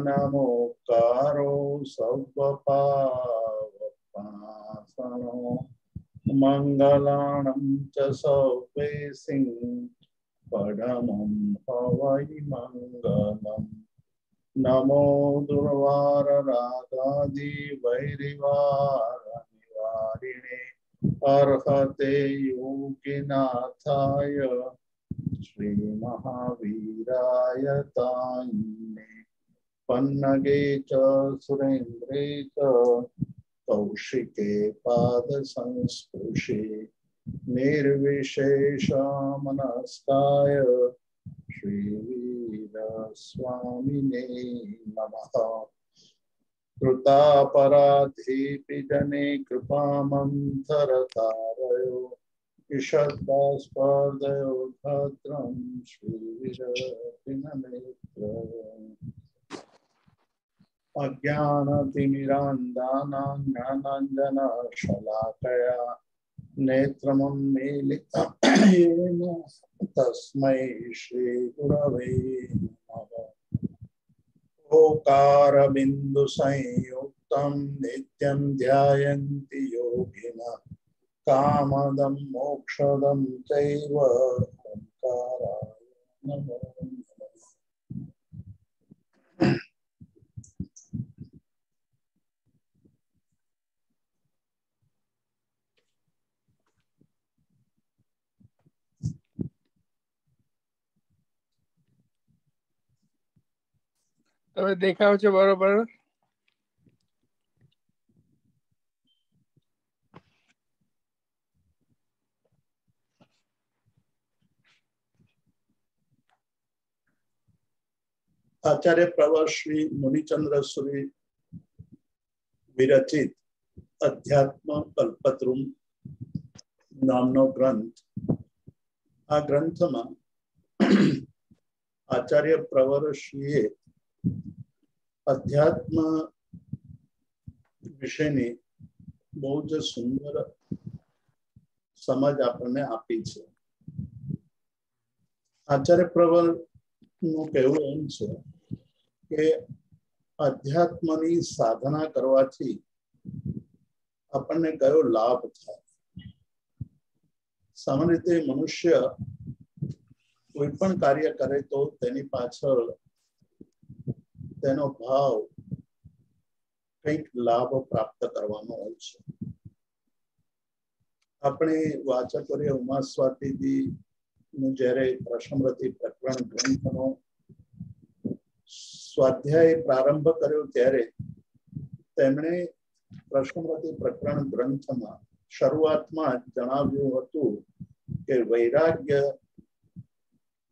नमोकारो सौपावपासनो मंगलानं च सौपेसिं पदमं हवै मंगलम् नमो दुर्वार रागादि वैरिवार निवारिणे अर्हते योगिनाथाय श्री महावीराय तान्ने पन्नगे च सुरेन्द्रे च कौशिके पाद संस्पृशे निर्विशेष मनस्काय श्रीवीर स्वामिने नमः। कृतापराधेऽपि जने कृपामन्थरतारयो ईषद्भास्पर्दयो भद्रं श्रीवीरपिननेत्र अज्ञानतिमिरान्धानां ज्ञानाञ्जनशलाकया नेत्रमुन्मीलितं येन तस्मै श्रीगुरवे नमः। ओकारबिन्दुसंयुक्तं नित्यं ध्यायन्ति योगिनः कामदं मोक्षदं चैव ओंकाराय नमो नमः। તમે દેખાવ છો બરોબર? आचार्य प्रवर श्री मुनिचंद्र सूरी विरचित अध्यात्म कल्पतरुम नामनो ग्रंथ। आ ग्रंथ में आचार्य प्रवर श्रीए अध्यात्म विषयनी बहुत ज सुंदर समझ आपने आपी छे। आचार्य प्रवर नु कहेवुं एम छे के अध्यात्मनी साधना करवाथी आपने कयो लाभ थाय। सामान्य रीते मनुष्य कोई पण कार्य करे तो तेनी पाछळ तेनो भाव कंईक लाभ प्राप्त करवानो होय छे। आपणे वाचकोए उमा स्वातीजी नु ज्यारे प्रश्नमृति प्रकरण ग्रंथनो स्वाध्याय प्रारंभ कर्यो त्यारे तेमणे प्रश्नमृति प्रकरण ग्रंथमां शरूआतमां जणाव्युं हतुं के वैराग्य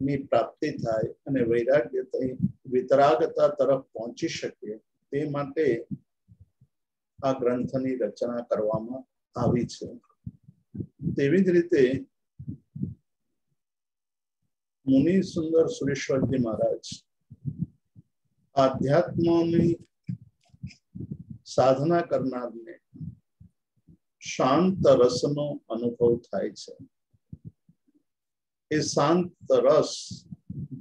नी प्राप्ति थाय अने वैराग्य वितरागता तरफ पहोंची शके ते माटे आ ग्रंथनी रचना करवामां आवी छे। तेवी ज रीते मुनि सुंदर सुरेश्वरजी महाराज आध्यात्मनी साधना करनार ने शांत रसनो अनुभव थाय छे। ए शांत रस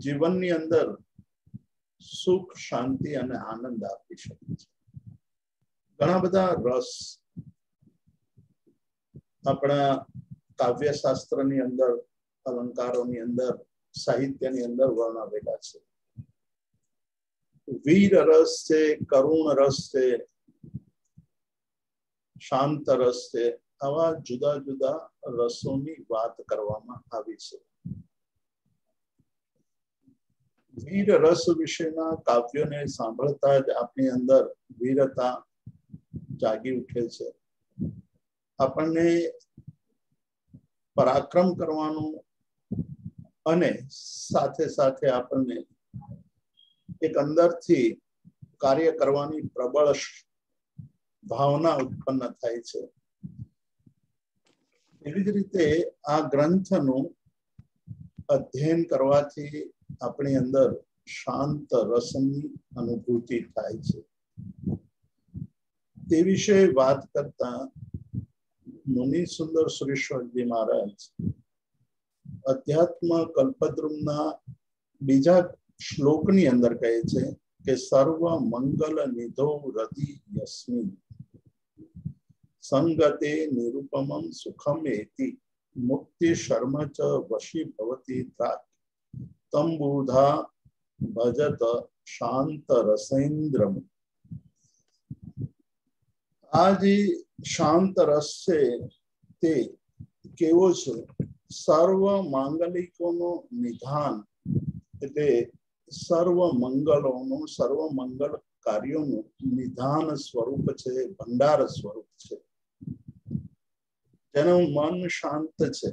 जीवननी अंदर सुख शांति अने आनंद आपी शके छे। घणा बधा रस अपना काव्यशास्त्रनी अंदर अलंकारोनी अंदर साहित्यनी अंदर वर्णवेला छे। वीर रस छे, करुण रस छे, शांत रस छे, आवा जुदा जुदा रसोनी बात करवामां आवी छे। वीर रस विषयना काव्योने सांभळता ज आपणी अंदर वीरता जागी उठे छे। आपणे पराक्रम करवानुं अने साथे साथे आपणे एक अंदरथी कार्य करवानी प्रबल भावना उत्पन्न थाय छे। एवी ज रीते आ ग्रंथनुं अध्ययन करवाथी अपनी अंदर शांत रसनी अनुभूति थाय छे। ते विषय बात करता मुनि सुंदर सुरेश्वरजी महाराज अध्यात्म कल्पद्रुमना बीजा श्लोकनी अंदर कहे छे કે સર્વ મંગલ નિધો રતિ યસ્મિન સંગતે નિરૂપમં સુખમ એતિ મુક્તિ શર્મ ચ વશી ભવતી ત્રાક તંબુધા ભજત શાંત રસેન્દ્રમ. આ જે શાંત રસ છે તે કેવો છે? સર્વ માંગલિકોનો નિધાન એટલે સર્વ મંગલોનું, સર્વ મંગળ કાર્યોનું નિધાન સ્વરૂપ છે, ભંડાર સ્વરૂપ છે. જેનું મન શાંત છે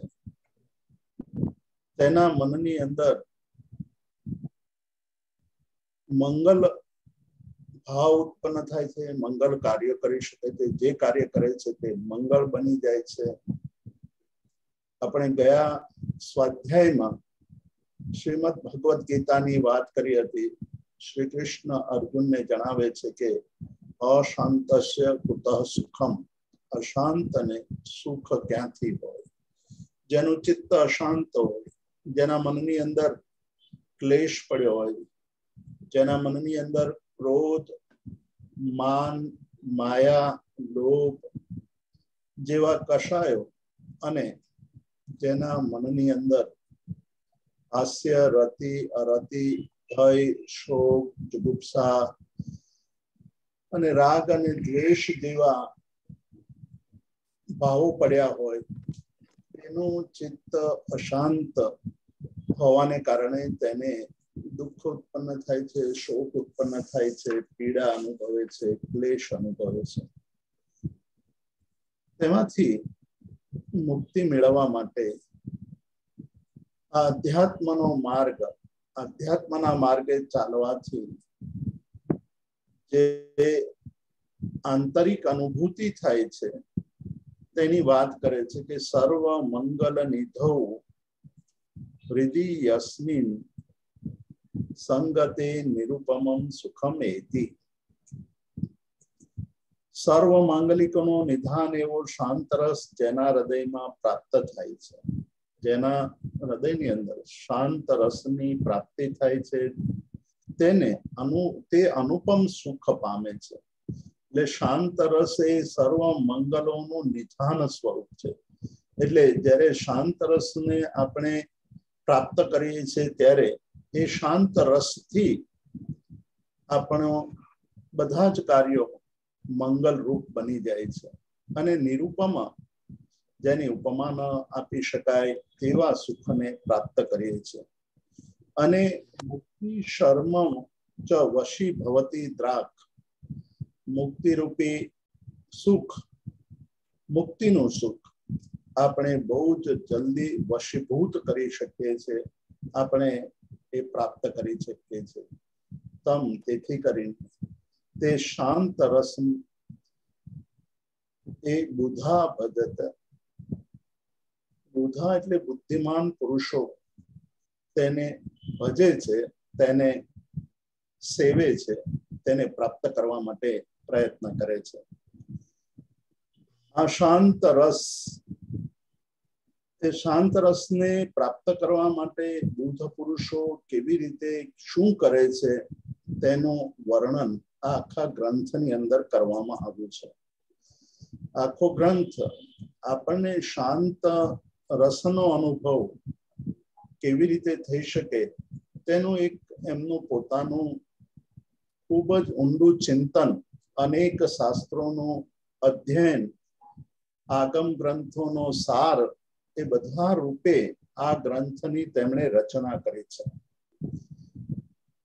તેના મનની અંદર મંગલ ભાવ ઉત્પન્ન થાય છે, મંગલ કાર્ય કરી શકે છે, જે કાર્ય કરે છે તે મંગળ બની જાય છે. આપણે ગયા સ્વાધ્યાયમાં શ્રીમદ ભગવદ ગીતાની વાત કરી હતી. શ્રી કૃષ્ણ અર્જુનને જણાવે છે કે અશાંતસ્ય કુતઃ સુખમ, અશાંતને સુખ ક્યાંથી હોય? જેનું ચિત્ત અશાંત હોય, જેના મનની અંદર ક્લેશ પડ્યો હોય, જેના મનની અંદર ક્રોધ, માન, માયા, લોભ જેવા કષાયો અને જેના મનની અંદર હાસ્ય, રતિ, અરતિ, ભય, શોક, જુગુપ્સા અને રાગ અને દ્વેષ જેવા ભાવો પડ્યા હોય, તેનું ચિત્ત અશાંત હોવાને કારણે તેને દુઃખ ઉત્પન્ન થાય છે, શોક ઉત્પન્ન થાય છે, પીડા અનુભવે છે, ક્લેશ અનુભવે છે. તેમાંથી મુક્તિ મેળવવા માટે આધ્યાત્મનો માર્ગ, આધ્યાત્મના માર્ગે ચાલવાથી જે આંતરિક અનુભૂતિ થાય છે તેની વાત કરે છે કે સર્વ મંગલ નિધો હૃદિ યસ્મિન સંગતે નિરૂપમં સુખમ એતિ. સર્વ માંગલિકોનો નિધાન એવો શાંત રસ જેના હૃદયમાં પ્રાપ્ત થાય છે, જેના હૃદયની અંદર શાંત રસની પ્રાપ્તિ થાય છે, તેને તે અનુપમ સુખ પામે છે. એટલે શાંત રસ એ સર્વ મંગલોનું નિધાન સ્વરૂપ છે. એટલે જ્યારે શાંત રસને આપણે પ્રાપ્ત કરીએ છીએ ત્યારે એ શાંત રસથી આપણો બધા જ કાર્યો મંગલ રૂપ બની જાય છે અને નિરૂપમાં જેની ઉપમા ન આપી શકાય તેવા સુખને પ્રાપ્ત કરીએ છીએ. અને મુક્તિ શર્મ ચ વશી ભવતી દ્રાક, મુક્તિ રૂપી સુખ, મુક્તિનું સુખ આપણે બહુ જ જલ્દી વશીભૂત કરી શકીએ છીએ, આપણે એ પ્રાપ્ત કરી શકીએ છીએ. તમ તેથી કરીને તે શાંત રસ એ બુધા ભજત, બુધા એટલે બુદ્ધિમાન પુરુષો તેને ભજે છે, તેને સેવે છે, તેને પ્રાપ્ત કરવા માટે પ્રયત્ન કરે છે. આ શાંત રસ, એ શાંત રસને પ્રાપ્ત કરવા માટે બુદ્ધ પુરુષો કેવી રીતે શું કરે છે તેનું વર્ણન આ આખા ગ્રંથની અંદર કરવામાં આવ્યું છે. આખો ગ્રંથ આપણને શાંત રસનો અનુભવ કેવી રીતે થઈ શકે તેનું એક એમનું પોતાનું ખૂબ જ ઊંડું ચિંતન, અનેક શાસ્ત્રોનું અધ્યયન, આગમ ગ્રંથોનો સાર, એ બધા રૂપે આ ગ્રંથની તેમણે રચના કરી છે.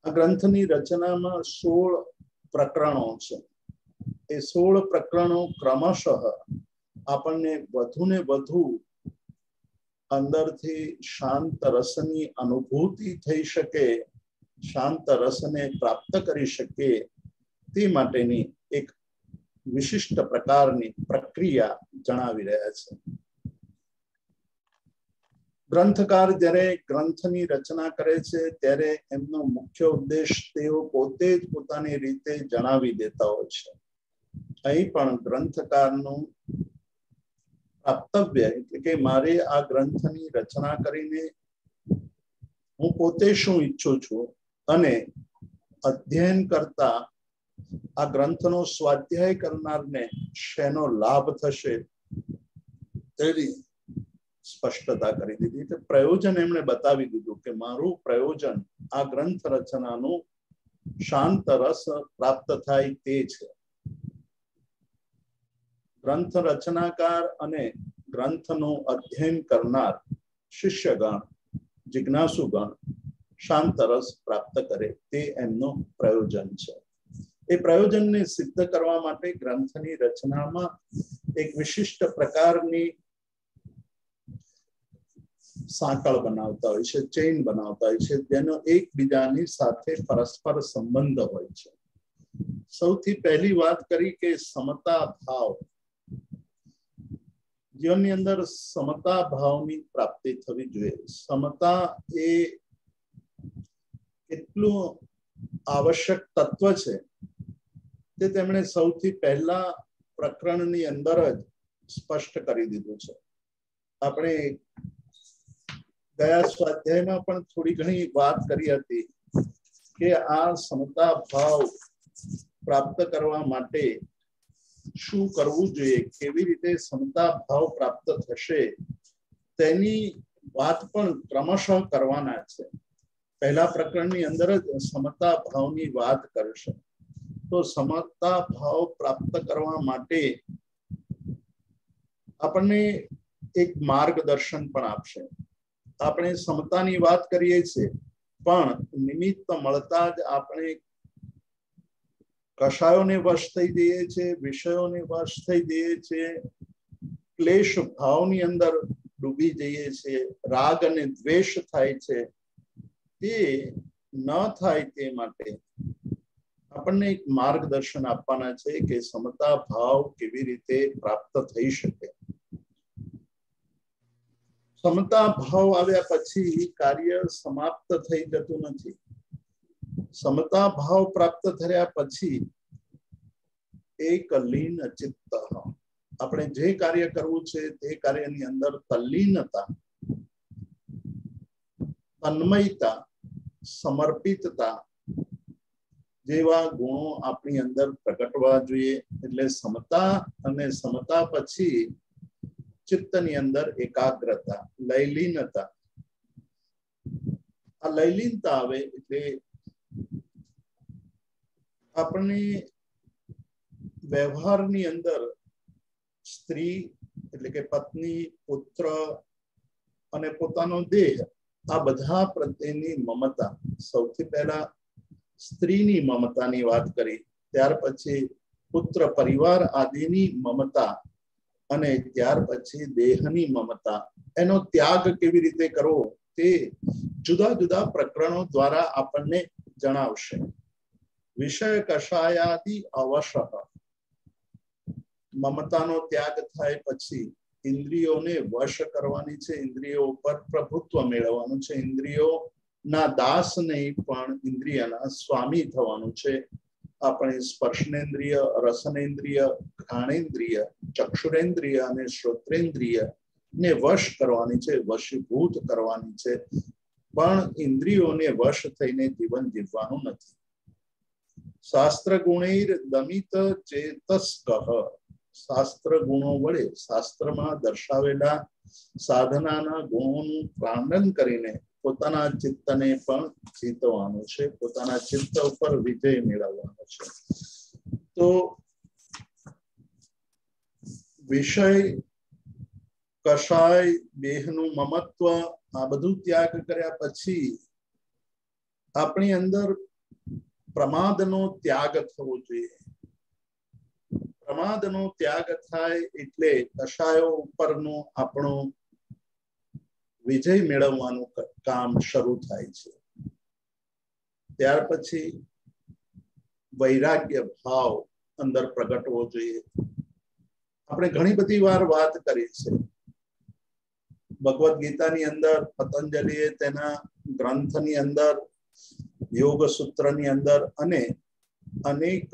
આ ગ્રંથની રચનામાં 16 પ્રકરણો છે. એ 16 પ્રકરણો ક્રમશઃ આપણને વધુ ને વધુ અંદરથી શાંત રસની અનુભૂતિ થઈ શકે, શાંત રસને પ્રાપ્ત કરી શકે તે માટેની એક વિશિષ્ટ પ્રકારની પ્રક્રિયા જણાવી રહ્યા છે. ગ્રંથકાર જ્યારે ગ્રંથની રચના કરે છે ત્યારે એમનો મુખ્ય ઉદ્દેશ તેઓ પોતે જ પોતાની રીતે જણાવી દેતા હોય છે. અહીં પણ ગ્રંથકારનું કર્તવ્ય એટલે કે મારે આ ગ્રંથની રચના કરીને હું પોતે શું ઈચ્છું છું અને અધ્યયન કરતા આ ગ્રંથનો સ્વાધ્યાય કરનારને શેનો લાભ થશે તેની સ્પષ્ટતા કરી દીધી. તો પ્રયોજન એમણે બતાવી દીધું કે મારું પ્રયોજન આ ગ્રંથ રચનાનું શાંત રસ પ્રાપ્ત થાય તે છે. ગ્રંથ રચનાકાર અને ગ્રંથનું અધ્યયન કરનાર શિષ્યગણ, જિજ્ઞાસુગણ શાંત રસ પ્રાપ્ત કરે તે એમનું પ્રયોજન છે. એ પ્રયોજનને સિદ્ધ કરવા માટે ગ્રંથની રચનામાં એક વિશિષ્ટ પ્રકારની સાંકળ બનાવતા હોય છે, ચેઇન બનાવતા હોય છે, જેનો એકબીજાની સાથે પરસ્પર સંબંધ હોય છે. સૌથી પહેલી વાત કરી કે સમતા ભાવ. જીવનની અંદર સમતા ભાવની પ્રાપ્તિ થવી જોઈએ. સમતા એ એટલું આવશ્યક તત્વ છે તે તેમણે સૌથી પહેલા પ્રકરણની અંદર જ સ્પષ્ટ કરી દીધું છે. આપણે ગયા સ્વાધ્યાયમાં પણ થોડી ઘણી વાત કરી હતી કે આ સમતા ભાવ પ્રાપ્ત કરવા માટે શું કરવું જોઈએ, કેવી રીતે સમતા ભાવ પ્રાપ્ત થશે તેની વાત પણ ક્રમશઃ કરવાના છે. પહેલા પ્રકરણની અંદર જ સમતા ભાવની વાત કરશે. તો સમતા ભાવ પ્રાપ્ત કરવા માટે આપણને એક માર્ગદર્શન પણ આપશે. આપણે સમતાની વાત કરીએ છીએ પણ નિમિત્ત મળતા જ આપણે કષાયોને વશ થઈ જઈએ છીએ, વિષયોને વશ થઈ જઈએ છીએ, ક્લેશ ભાવની અંદર ડૂબી જઈએ છીએ, રાગ અને દ્વેષ થાય છે. તે ન થાય તે માટે આપણને એક માર્ગદર્શન આપવાના છે કે સમતા ભાવ કેવી રીતે પ્રાપ્ત થઈ શકે. સમતા ભાવ આવ્યા પછી કાર્ય સમાપ્ત થઈ જતું નથી. સમતા ભાવ પ્રાપ્ત થયા પછી એક લીન ચિત્ત, આપણે જે કાર્ય કરવું છે તે કાર્યની અંદર તલ્લીનતા, તન્મયતા, સમર્પિતતા જેવા ગુણો આપણી અંદર પ્રગટવા જોઈએ. એટલે સમતા અને સમતા પછી ચિત્તની અંદર એકાગ્રતા, લયલીનતા. આ લયલીનતા આવે એટલે આપણને વ્યવહારની અંદર સ્ત્રી એટલે કે પત્ની, પુત્ર અને પોતાનો દેહ આ બધા પ્રત્યેની મમતા. સૌથી પહેલા સ્ત્રીની મમતાની વાત કરી, ત્યાર પછી પુત્ર પરિવાર આદિની મમતા અને ત્યાર પછી દેહની મમતા. એનો ત્યાગ કેવી રીતે કરવો તે જુદા જુદા પ્રકરણો દ્વારા આપણને જણાવશે. વિષય કષાયાદિ અવશઃ, મમતાનો ત્યાગ થાય પછી ઇન્દ્રિયોને વશ કરવાની છે, ઇન્દ્રિયો પર પ્રભુત્વ મેળવવાનું છે, ઇન્દ્રિયોના દાસ નહીં પણ ઇન્દ્રિયના સ્વામી થવાનું છે. આપણે સ્પર્શનેન્દ્રિય, રસનેન્દ્રિય, ઘ્રાણેન્દ્રિય, ચક્ષુરેન્દ્રિય અને શ્રોત્રેન્દ્રિય ને વશ કરવાની છે, વશીભૂત કરવાની છે. પણ ઇન્દ્રિયોને વશ થઈને જીવન જીવવાનું નથી. શાસ્ત્ર ગુણૈર દમિત ચેતસ્કઃ, શાસ્ત્ર ગુણો વડે, શાસ્ત્રમાં દર્શાવેલા સાધનાના ગુણોનું પાલન કરીને પોતાના ચિત્તને પણ જીતવાનું છે, પોતાના ચિત્ત ઉપર વિજય મેળવવાનો છે. તો વિષય, કષાય, દેહનું મમત્વ આ બધું ત્યાગ કર્યા પછી આપણી અંદર પ્રમાદનો ત્યાગ થવો જોઈએ. પ્રમાદનો ત્યાગ થાય એટલે કષાયો ઉપરનો આપણો વિજય મેળવવાનું કામ શરૂ થાય છે. ત્યાર પછી વૈરાગ્ય ભાવ અંદર પ્રગટવો જોઈએ. આપણે ઘણી બધી વાર વાત કરી છે. ભગવદ ગીતાની અંદર પતંજલિએ તેના ગ્રંથની અંદર, યોગ સૂત્રની અંદર અને અનેક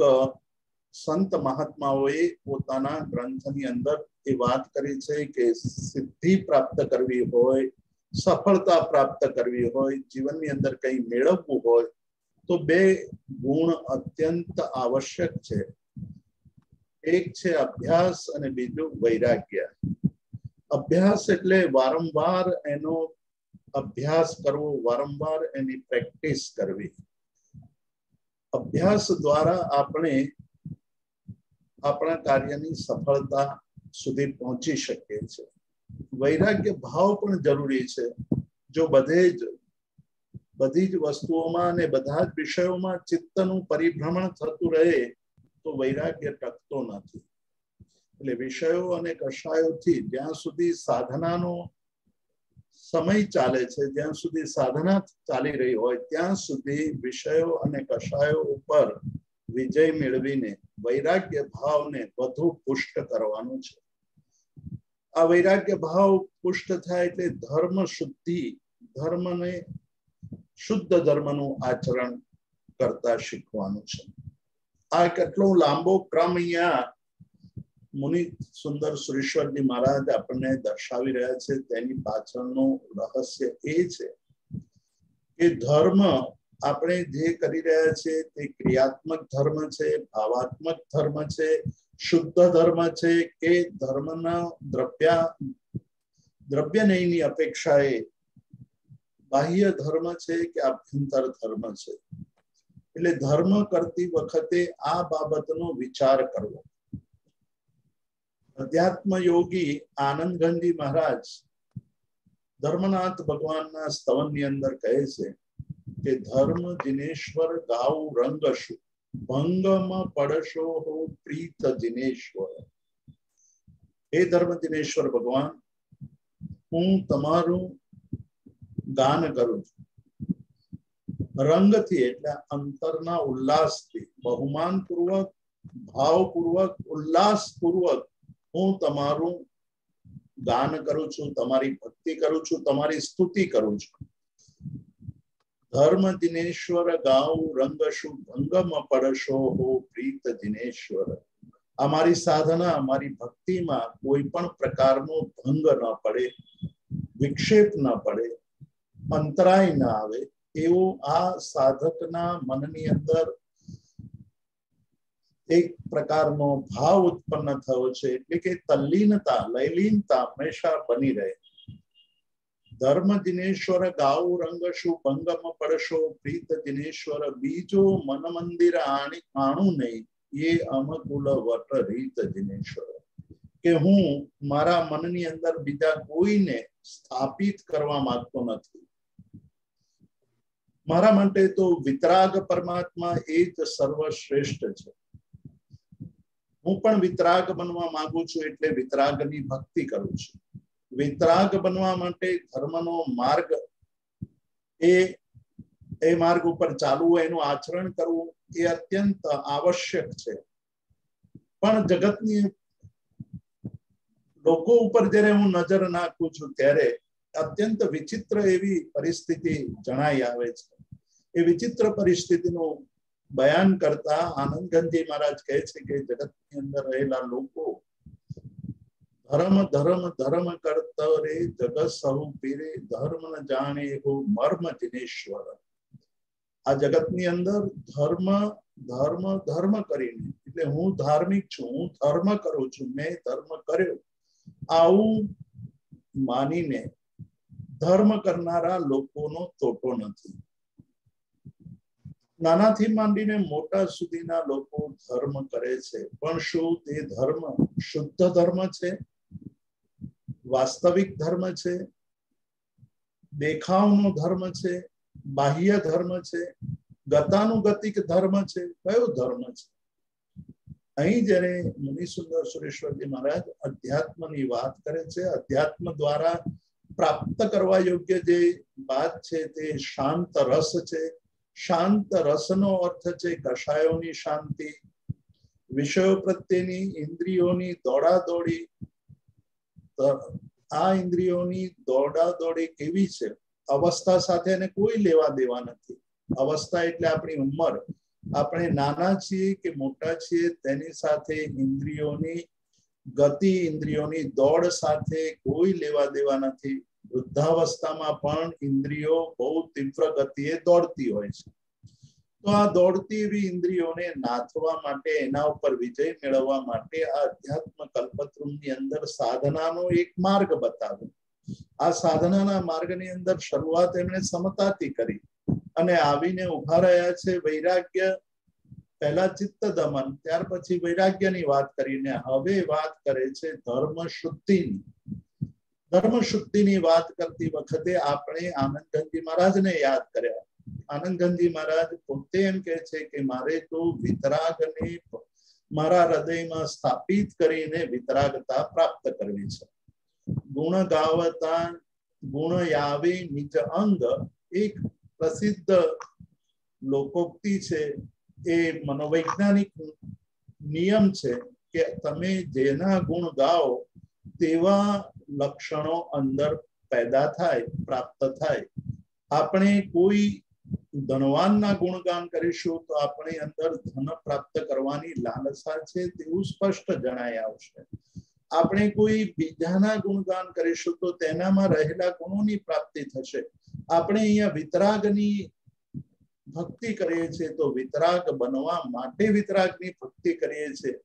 સંત મહાત્માઓએ પોતાના ગ્રંથની અંદર એ વાત કરી છે કે સિદ્ધિ પ્રાપ્ત કરવી હોય, સફળતા પ્રાપ્ત કરવી હોય, જીવનની અંદર કંઈ મેળવવું હોય તો બે ગુણ અત્યંત આવશ્યક છે. એક છે અભ્યાસ અને બીજું વૈરાગ્ય. અભ્યાસ એટલે વારંવાર એનો અભ્યાસ કરવો, વારંવાર એની પ્રેક્ટિસ કરવી. અભ્યાસ દ્વારા આપણે આપણા કાર્યની સફળતા સુધી પહોંચી શકીએ છીએ. વૈરાગ્ય ભાવ પણ જરૂરી છે. જો બધી જ વસ્તુઓમાં અને બધા જ વિષયોમાં ચિત્તનું પરિભ્રમણ થતું રહે તો વૈરાગ્ય ટકતો નથી. એટલે વિષયો અને કષાયોથી જ્યાં સુધી સાધનાનો સમય ચાલે છે, જ્યાં સુધી સાધના ચાલી રહી હોય ત્યાં સુધી વિષયો અને કષાયો ઉપર વિજય મેળવીને વૈરાગ્ય ભાવને વધુ પુષ્ટ કરવાનું છે. આ વૈરાગ્ય ભાવ પુષ્ટ થાય એટલે ધર્મ શુદ્ધિ, ધર્મને શુદ્ધ ધર્મનું આચરણ કરતા શીખવાનું છે. આ કેટલો લાંબો ક્રમ અહીંયા મુનિ સુંદર સુરેશ્વરજી મહારાજ આપણને દર્શાવી રહ્યા છે. તેની પાછળનું રહસ્ય એ છે કે ધર્મ આપણે જે કરી રહ્યા છીએ તે ક્રિયાત્મક ધર્મ છે, ભાવાત્મક ધર્મ છે, શુદ્ધ ધર્મ છે કે ધર્મના દ્રવ્યનયની અપેક્ષાએ બાહ્ય ધર્મ છે કે આભ્યંતર ધર્મ છે. એટલે ધર્મ કરતી વખતે આ બાબતનો વિચાર કરવો. અધ્યાત્મ યોગી આનંદગંજી મહારાજ ધર્મનાથ ભગવાનના સ્તવનની અંદર કહે છે કે ધર્મ દિનેશ્વર ગાઉ રંગશુ ભંગમ પડશો હો પ્રીત દિનેશ્વર. હે ધર્મ દિનેશ્વર ભગવાન, હું તમારું ગાન કરું છું. રંગથી એટલે અંતરના ઉલ્લાસથી, બહુમાનપૂર્વક, ભાવપૂર્વક, ઉલ્લાસપૂર્વક હું તમારું ગાન કરું છું, તમારી ભક્તિ કરું છું, તમારી સ્તુતિ કરું છું. ધર્મ દિનેશ્વર ગાઉ રંગશુ ભંગમ પડશો હો પ્રીત દિનેશ્વર. અમારી સાધના, અમારી ભક્તિમાં કોઈ પણ પ્રકારનો ભંગ ન પડે, વિક્ષેપ ન પડે, અંતરાય ન આવે એવો આ સાધકના મનની અંદર એક પ્રકારનો ભાવ ઉત્પન્ન થયો છે. એટલે કે તલ્લીનતા, લયલીનતા હંમેશા બની રહે. ધર્મ દિનેશ્વર ગાઉ રંગશુ ભંગમ પડશો પ્રીત દિનેશ્વર. બીજો મન મંદિર આણું નહીં એ અમકુલ વટ રીત દિનેશ્વર. કે હું મારા મનની અંદર બીજા કોઈને સ્થાપિત કરવા માંગતો નથી. મારા માટે તો વિતરાગ પરમાત્મા એ જ સર્વશ્રેષ્ઠ છે. હું પણ વિતરાગ બનવા માંગુ છું એટલે વિતરાગની ભક્તિ કરું છું. વિતરાગ બનવા માટે ધર્મનો માર્ગ એ માર્ગ ઉપર ચાલવું, એનું આચરણ કરવું એ અત્યંત આવશ્યક છે. પણ જગતની લોકો ઉપર જ્યારે હું નજર નાખું છું ત્યારે અત્યંત વિચિત્ર એવી પરિસ્થિતિ જણાઈ આવે છે. એ વિચિત્ર પરિસ્થિતિનું બયાન કરતા આનંદગંજી મહારાજ કહે છે કે જગતની અંદર રહેલા લોકો ધર્મ ધર્મ ધર્મ કરતા રે જગત સહુ પીરે ધર્મ ન જાણે હો મર્મ દિનેશ્વર. આ જગતની અંદર ધર્મ ધર્મ ધર્મ કરીને, એટલે હું ધાર્મિક છું, હું ધર્મ કરું છું, મેં ધર્મ કર્યો આવું માનીને ધર્મ કરનારા લોકોનો તોટો નથી. નાનાથી માંડીને મોટા સુધીના લોકો ધર્મ કરે છે. પણ શું તે ધર્મ શુદ્ધ ધર્મ છે, વાસ્તવિક ધર્મ છે, દેખાવનો ધર્મ છે, બાહ્ય ધર્મ છે, ગતાનુગતિક ધર્મ છે? કયો ધર્મ છે? અહીં જયારે મુનિસુંદર સુરેશ્વરજી મહારાજ અધ્યાત્મની વાત કરે છે, અધ્યાત્મ દ્વારા પ્રાપ્ત કરવા યોગ્ય જે વાત છે તે શાંત રસ છે. શાંત રસનો અર્થ છે કષાયોની શાંતિ, વિષયો પ્રત્યેની ઇન્દ્રિયોની દોડાદોડી. આ ઇન્દ્રિયોની દોડાદોડી કેવી છે? અવસ્થા સાથે એને કોઈ લેવા દેવા નથી. અવસ્થા એટલે આપણી ઉંમર. આપણે નાના છીએ કે મોટા છીએ તેની સાથે ઇન્દ્રિયોની ગતિ, ઇન્દ્રિયોની દોડ સાથે કોઈ લેવા દેવા નથી. વૃદ્ધાવસ્થામાં પણ ઇન્દ્રિયો બહુ તીવ્ર ગતિએ દોડતી હોય છે. તો આ દોડતી એવી ઇન્દ્રિયોને નાથવા માટે, એના ઉપર વિજય મેળવવા માટે આ અધ્યાત્મ કલ્પતરુની અંદર સાધનાનો એક માર્ગ બતાવ્યો. આ સાધનાના માર્ગની અંદર શરૂઆત એમણે સમતાથી કરી અને આવીને ઉભા રહ્યા છે વૈરાગ્ય. પહેલા ચિત્ત દમન, ત્યાર પછી વૈરાગ્યની વાત કરીને હવે વાત કરે છે ધર્મ શુદ્ધિની. ધર્મ શુદ્ધિની વાત કરતી વખતે આપણે આનંદગંજી મહારાજને યાદ કર્યા. આનંદગંજી મહારાજ પોતે એમ કહે છે કે મારે તો વિતરાગને મારા હૃદયમાં સ્થાપિત કરીને વિતરાગતા પ્રાપ્ત કરવી છે. ગુણ ગાવતા ગુણ યાવે નિજ અંગ એક પ્રસિદ્ધ લોકોક્તિ છે. એ મનોવૈજ્ઞાનિક નિયમ છે કે તમે જેના ગુણ ગાઓ તેવા લક્ષણો અંદર પેદા થાય, પ્રાપ્ત થાય. આપણે કોઈ ધનવાનના ગુણગાન કરીશું તો આપણી અંદર ધન પ્રાપ્ત કરવાની લાલસા છે તેવું સ્પષ્ટ જણાય આવશે. આપણે કોઈ બીજાના ગુણગાન કરીશું તો તેનામાં રહેલા ગુણોની પ્રાપ્તિ થશે. આપણે અહીંયા વિતરાગની ભક્તિ કરીએ છીએ તો વિતરાગ બનવા માટે વિતરાગની ભક્તિ કરીએ છીએ,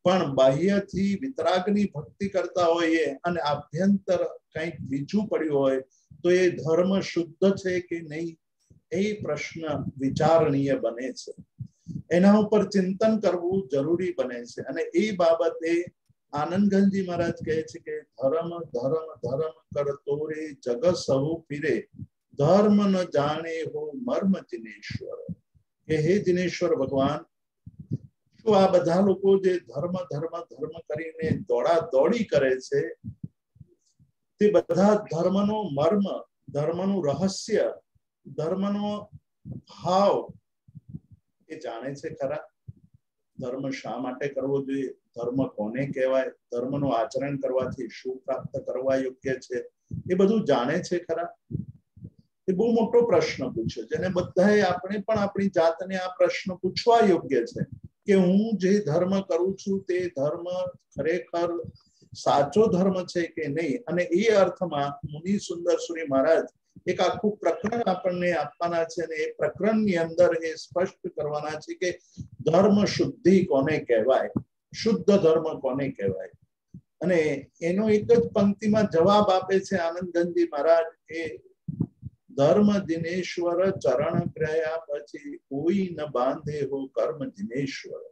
પણ બાહ્યથી વિતરાગની ભક્તિ કરતા હોઈએ અને આભ્યંતર કંઈક બીજું પડ્યું હોય તો એ ધર્મ શુદ્ધ છે કે નહીં એ પ્રશ્ન વિચારણીય બને છે. એના ઉપર ચિંતન કરવું જરૂરી બને છે. અને એ બાબતે આનંદગંજી મહારાજ કહે છે કે ધર્મ ધર્મ ધર્મ કરતો રે જગ સહુ ફિરે, ધર્મ ન જાણે હો મર્મ જિનેશ્વર. કે હે જિનેશ્વર ભગવાન, શું આ બધા લોકો જે ધર્મ ધર્મ ધર્મ કરીને દોડા દોડી કરે છે તે બધા ધર્મનો મર્મ, ધર્મનું રહસ્ય, ધર્મનો ભાવ એ જાણે છે ખરા? ધર્મ શા માટે કરવો જોઈએ? ધર્મ કોને કહેવાય? ધર્મનું આચરણ કરવાથી શું પ્રાપ્ત કરવા યોગ્ય છે? એ બધું જાણે છે ખરા? એ બહુ મોટો પ્રશ્ન પૂછ્યો, જેને બધાએ આપણે પણ આપણી જાતને આ પ્રશ્ન પૂછવા યોગ્ય છે કે હું જે ધર્મ કરું છું તે ધર્મ ખરેખર સાચો ધર્મ છે કે નહીં. અને એ અર્થમાં મુનિ સુંદરસુરી મહારાજ એક આખું પ્રકરણ આપણને આપવાના છે અને એ પ્રકરણની અંદર એ સ્પષ્ટ કરવાના છે કે ધર્મ શુદ્ધિ કોને કહેવાય, શુદ્ધ ધર્મ કોને કહેવાય. અને એનો એક જ પંક્તિમાં જવાબ આપે છે આનંદગંજી મહારાજ કે ધર્મ દિનેશ્વર ચરણ ગ્રહ્યા પછી કોઈ ન બાંધે હો કર્મ દિનેશ્વર.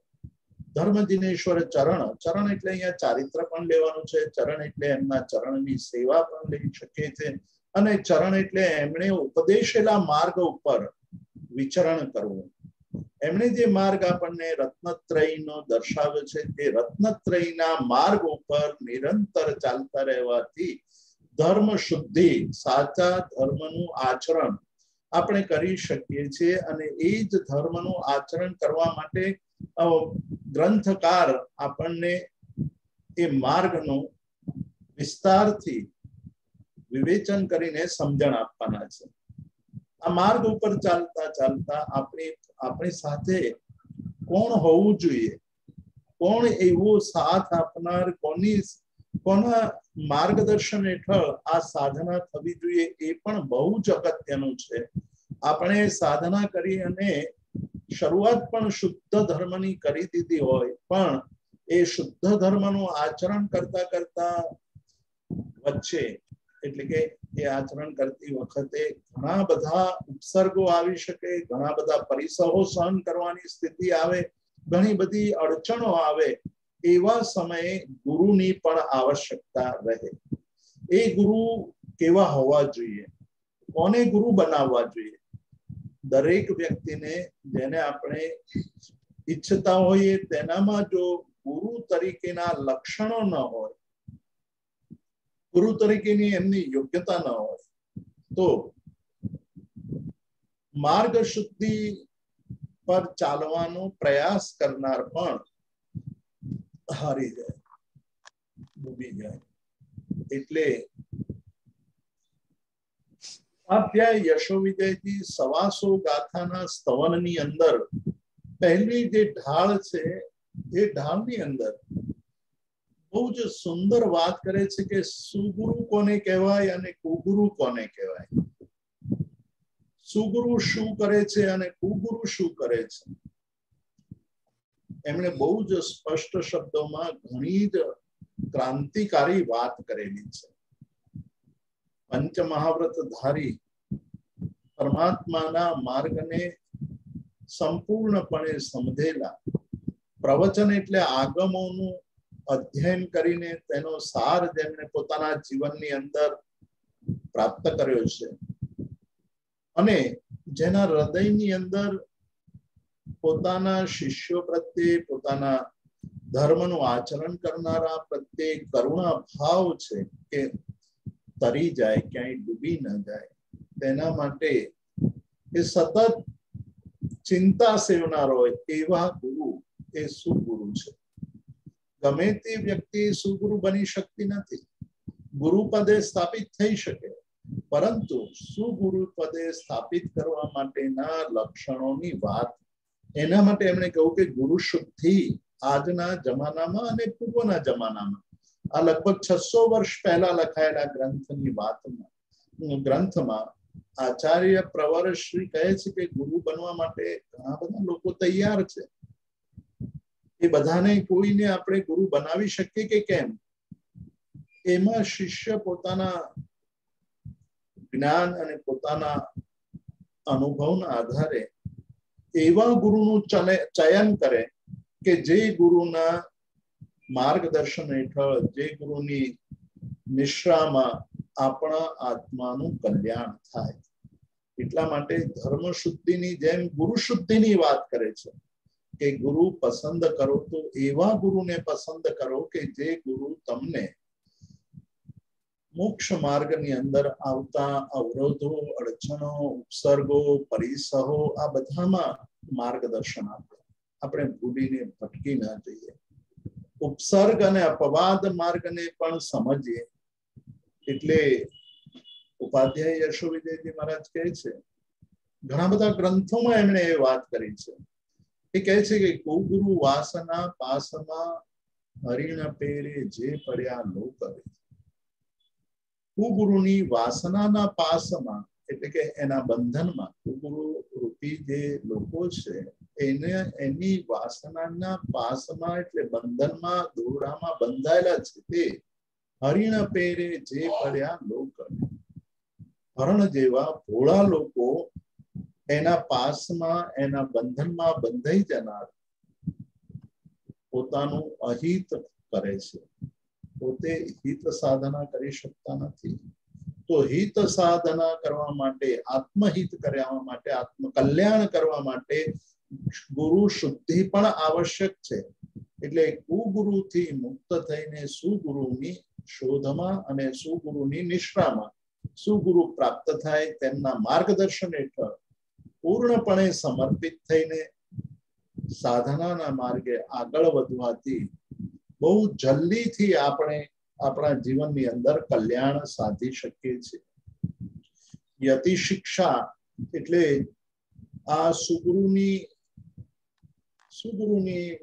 ધર્મ દિનેશ્વર ચરણ, ચરણ એટલે અહીંયા ચારિત્ર પણ લેવાનું છે. ચરણ એટલે એમના ચરણની સેવા પણ લઈ શકે છે. અને ચરણ એટલે એમણે ઉપદેશેલા માર્ગ ઉપર વિચરણ કરવું. એમણે જે માર્ગ આપણને રત્નત્રયનો દર્શાવ્યો છે તે રત્નત્રયના માર્ગ ઉપર નિરંતર ચાલતા રહેવાથી ધર્મ શુદ્ધિ, સાચા ધર્મનું આચરણ આપણે કરી શકીએ છીએ. અને એ જ ધર્મનું આચરણ કરવા માટે ગ્રંથકાર આપણને એ માર્ગનું વિસ્તારથી વિવેચન કરીને સમજણ આપવાના છે. આ માર્ગ ઉપર ચાલતા ચાલતા આપણી સાથે કોણ હોવું જોઈએ, કોણ એવો સાથ આપનાર, કોના માર્ગદર્શન હેઠળ આ સાધના થવી જોઈએ એ પણ બહુ જ અગત્યનું છે. આપણે સાધના કરી અને શરૂઆત પણ શુદ્ધ ધર્મની કરી દીધી હોય, પણ એ શુદ્ધ ધર્મનું આચરણ કરતા કરતા વચ્ચે એટલે કે એ આચરણ કરતી વખતે ઘણા બધા ઉપસર્ગો આવી શકે, ઘણા બધા પરિસરો સહન કરવાની સ્થિતિ આવે, ઘણી બધી અડચણો આવે. એવા સમયે ગુરુની પણ આવશ્યકતા રહે. એ ગુરુ કેવા હોવા જોઈએ, કોને ગુરુ બનાવવા જોઈએ? દરેક વ્યક્તિને જેને આપણે ઈચ્છતા હોઈએ તેનામાં જો ગુરુ તરીકેના લક્ષણો ન હોય, ગુરુ તરીકેની એમની યોગ્યતા ન હોય તો માર્ગ શુદ્ધિ પર ચાલવાનો પ્રયાસ કરનાર પણ હારી જાય, ડૂબી જાય. એટલે અધ્યાય યશોવિજયજી સવાસો ગાથાના સ્તવનની અંદર પહેલી જે ઢાળ છે એ ઢાળની અંદર બહુ જ સુંદર વાત કરે છે કે સુગુરુ કોને કહેવાય અને કુગુરુ કોને કહેવાય. સુગુરુ શું કરે છે અને કુગુરુ શું કરે છે એમણે બહુ જ સ્પષ્ટ શબ્દોમાં ઘણી જ ક્રાંતિકારી વાત કરેલી છે. પંચ મહાવ્રત ધારી પરમાત્માના માર્ગને સંપૂર્ણપણે સમજેલા, પ્રવચન એટલે આગમોનું અધ્યયન કરીને તેનો સાર જેમણે પોતાના જીવનની અંદર પ્રાપ્ત કર્યો છે અને જેના હૃદયની અંદર પોતાના શિષ્યો પ્રત્યે, પોતાના ધર્મનું આચરણ કરનારા પ્રત્યે કરુણા ભાવ છે કે તરી જાય, ક્યાંય ડૂબી ન જાય, તેના માટે એ સતત ચિંતા સેવનારો હોય એવા ગુરુ એ સુગુરુ છે. ગમે તે વ્યક્તિ સુગુરુ બની શકતી નથી. ગુરુ પદે સ્થાપિત થઈ શકે, પરંતુ સુગુરુ પદે સ્થાપિત કરવા માટેના લક્ષણોની વાત, એના માટે એમણે કહ્યું કે ગુરુ શુદ્ધિ આજના જમાનામાં અને પૂર્વના જમાનામાં, આ લગભગ 600 વર્ષ પહેલા લખાયેલા ગ્રંથમાં આચાર્ય પ્રવર શ્રી કહે છે કે ગુરુ બનવા માટે ઘણા બધા લોકો તૈયાર છે. એ બધાને કોઈને આપણે ગુરુ બનાવી શકીએ કે કેમ? એમાં શિષ્ય પોતાના જ્ઞાન અને પોતાના અનુભવના આધારે એવા ગુરુનું ચયન કરે કે જે ગુરુના માર્ગદર્શન હેઠળ, જે ગુરુની નિશ્રામાં આપણા આત્માનું કલ્યાણ થાય. એટલા માટે ધર્મ શુદ્ધિની જેમ ગુરુ શુદ્ધિની વાત કરે છે કે ગુરુ પસંદ કરો તો એવા ગુરુને પસંદ કરો કે જે ગુરુ તમને મોક્ષ માર્ગની અંદર આવતા અવરોધો, અડચણો, ઉપસર્ગો, પરિસહો આ બધામાં માર્ગદર્શન આપે. આપણે ભૂલીને ભટકી ના જઈએ. ઉપસર્ગ અને અપવાદ માર્ગને પણ સમજીએ. એટલે ઉપાધ્યાય યશોવિજયજી મહારાજ કહે છે, ઘણા બધા ગ્રંથોમાં એમણે એ વાત કરી છે. એ કહે છે કે કુગુરુ વાસના પાસમાં હરિણ પેરે જે પડ્યા લો કરે. કુગુરુની વાસનાના પાસમાં એટલે કે એના બંધનમાં, કુગુરુ રૂપી જે લોકો છે એને એની વાસનાના પાસમાં એટલે બંધનમાં, દોરડામાં બંધાયેલા છે તે હરિણ પેરે જે પડ્યા લો કરે. હરણ જેવા ભોળા લોકો એના પાસમાં, એના બંધનમાં બંધાઈ જનાર પોતાનું અહિત કરે છે. પોતે હિત સાધના કરી શકતા નથી. તો હિત સાધના કરવા માટે, આત્મહિત કરવા માટે, આત્મકલ્યાણ કરવા માટે ગુરુ શુદ્ધિ પણ આવશ્યક છે. એટલે કુગુરુથી મુક્ત થઈને સુગુરુની શોધમાં અને સુગુરુની નિશ્રામાં સુગુરુ પ્રાપ્ત થાય, તેમના માર્ગદર્શન હેઠળ પૂર્ણપણે સમર્પિત થઈને સાધનાના માર્ગે આગળ વધવાથી બહુ જલ્દીથી આપણે આપણા જીવનની અંદર કલ્યાણ સાધી શકીએ છીએ. યતિ શિક્ષા એટલે આ સુગુરુની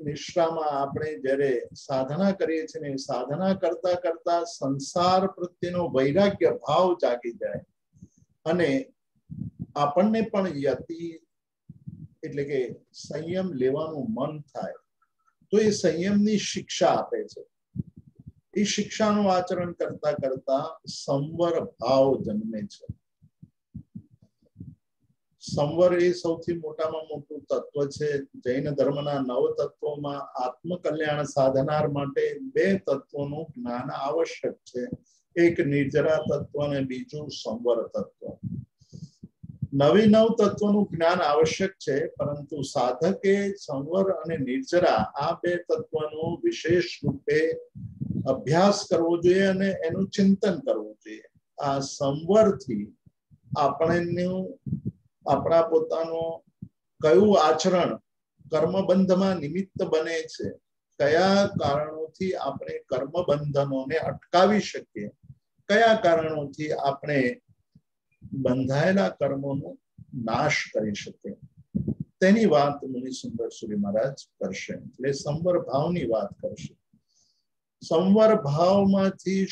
નિશ્રામાં આપણે જ્યારે સાધના કરીએ છીએ, સાધના કરતા કરતા સંસાર પ્રત્યેનો વૈરાગ્ય ભાવ જાગી જાય અને આપણને પણ યતિ એટલે કે સંયમ લેવાનું મન થાય. તો એ સંયમની શિક્ષા આપે છે. એ શિક્ષાનું આચરણ કરતા કરતા સંવર ભાવ જન્મે છે. સંવર એ સૌથી મોટામાં મોટું તત્વ છે. જૈન ધર્મના 9 તત્વોમાં આત્મકલ્યાણ સાધનાર માટે 2 તત્વોનું જ્ઞાન આવશ્યક છે. એક નિર્જરા તત્વ અને બીજું સંવર તત્વ. 9 તત્વોનું જ્ઞાન આવશ્યક છે, પરંતુ સાધકે સંવર અને નિર્જરા આ 2 તત્વનો વિશેષ રૂપે અભ્યાસ કરવો જોઈએ અને એનું ચિંતન કરવું જોઈએ. આ સંવરથી આપણા પોતાનો કયું આચરણ કર્મબંધમાં નિમિત્ત બને છે, કયા કારણોથી આપણે કર્મબંધનોને અટકાવી શકીએ, કયા કારણોથી આપણે બંધાયેલા કર્મોનો નાશ કરી શકીએ, તેની વાત મુનિ સુંદર સુરી મહારાજ કરશે. એટલે સંવર ભાવની વાત કરશે. સંવર ભાવમાંથી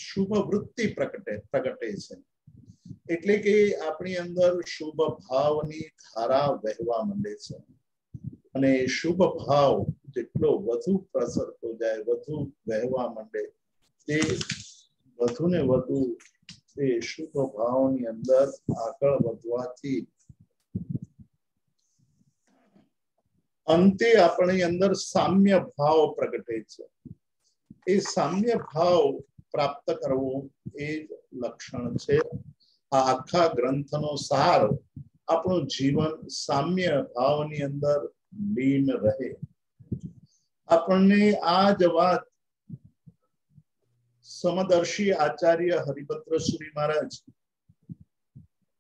શુભ વૃત્તિ પ્રગટે છે. એટલે કે આપણી અંદર શુભ ભાવની ધારા વહેવા માંડે છે અને શુભ ભાવ જેટલો વધુ પ્રસરતો જાય, વધુ વહેવા માંડે, તે વધુ ને વધુ તે શુભ ભાવની અંદર આગળ વધવાથી અંતે આપણી અંદર સામ્ય ભાવ પ્રગટે છે. એ સામ્ય ભાવ પ્રાપ્ત કરવો એ લક્ષણ છે. આ આખા ગ્રંથનો સાર આપણું જીવન સામ્ય ભાવની અંદર લીન રહે. આપણને આ જ વાત સમદર્શી આચાર્ય હરિભદ્ર સુરી મહારાજ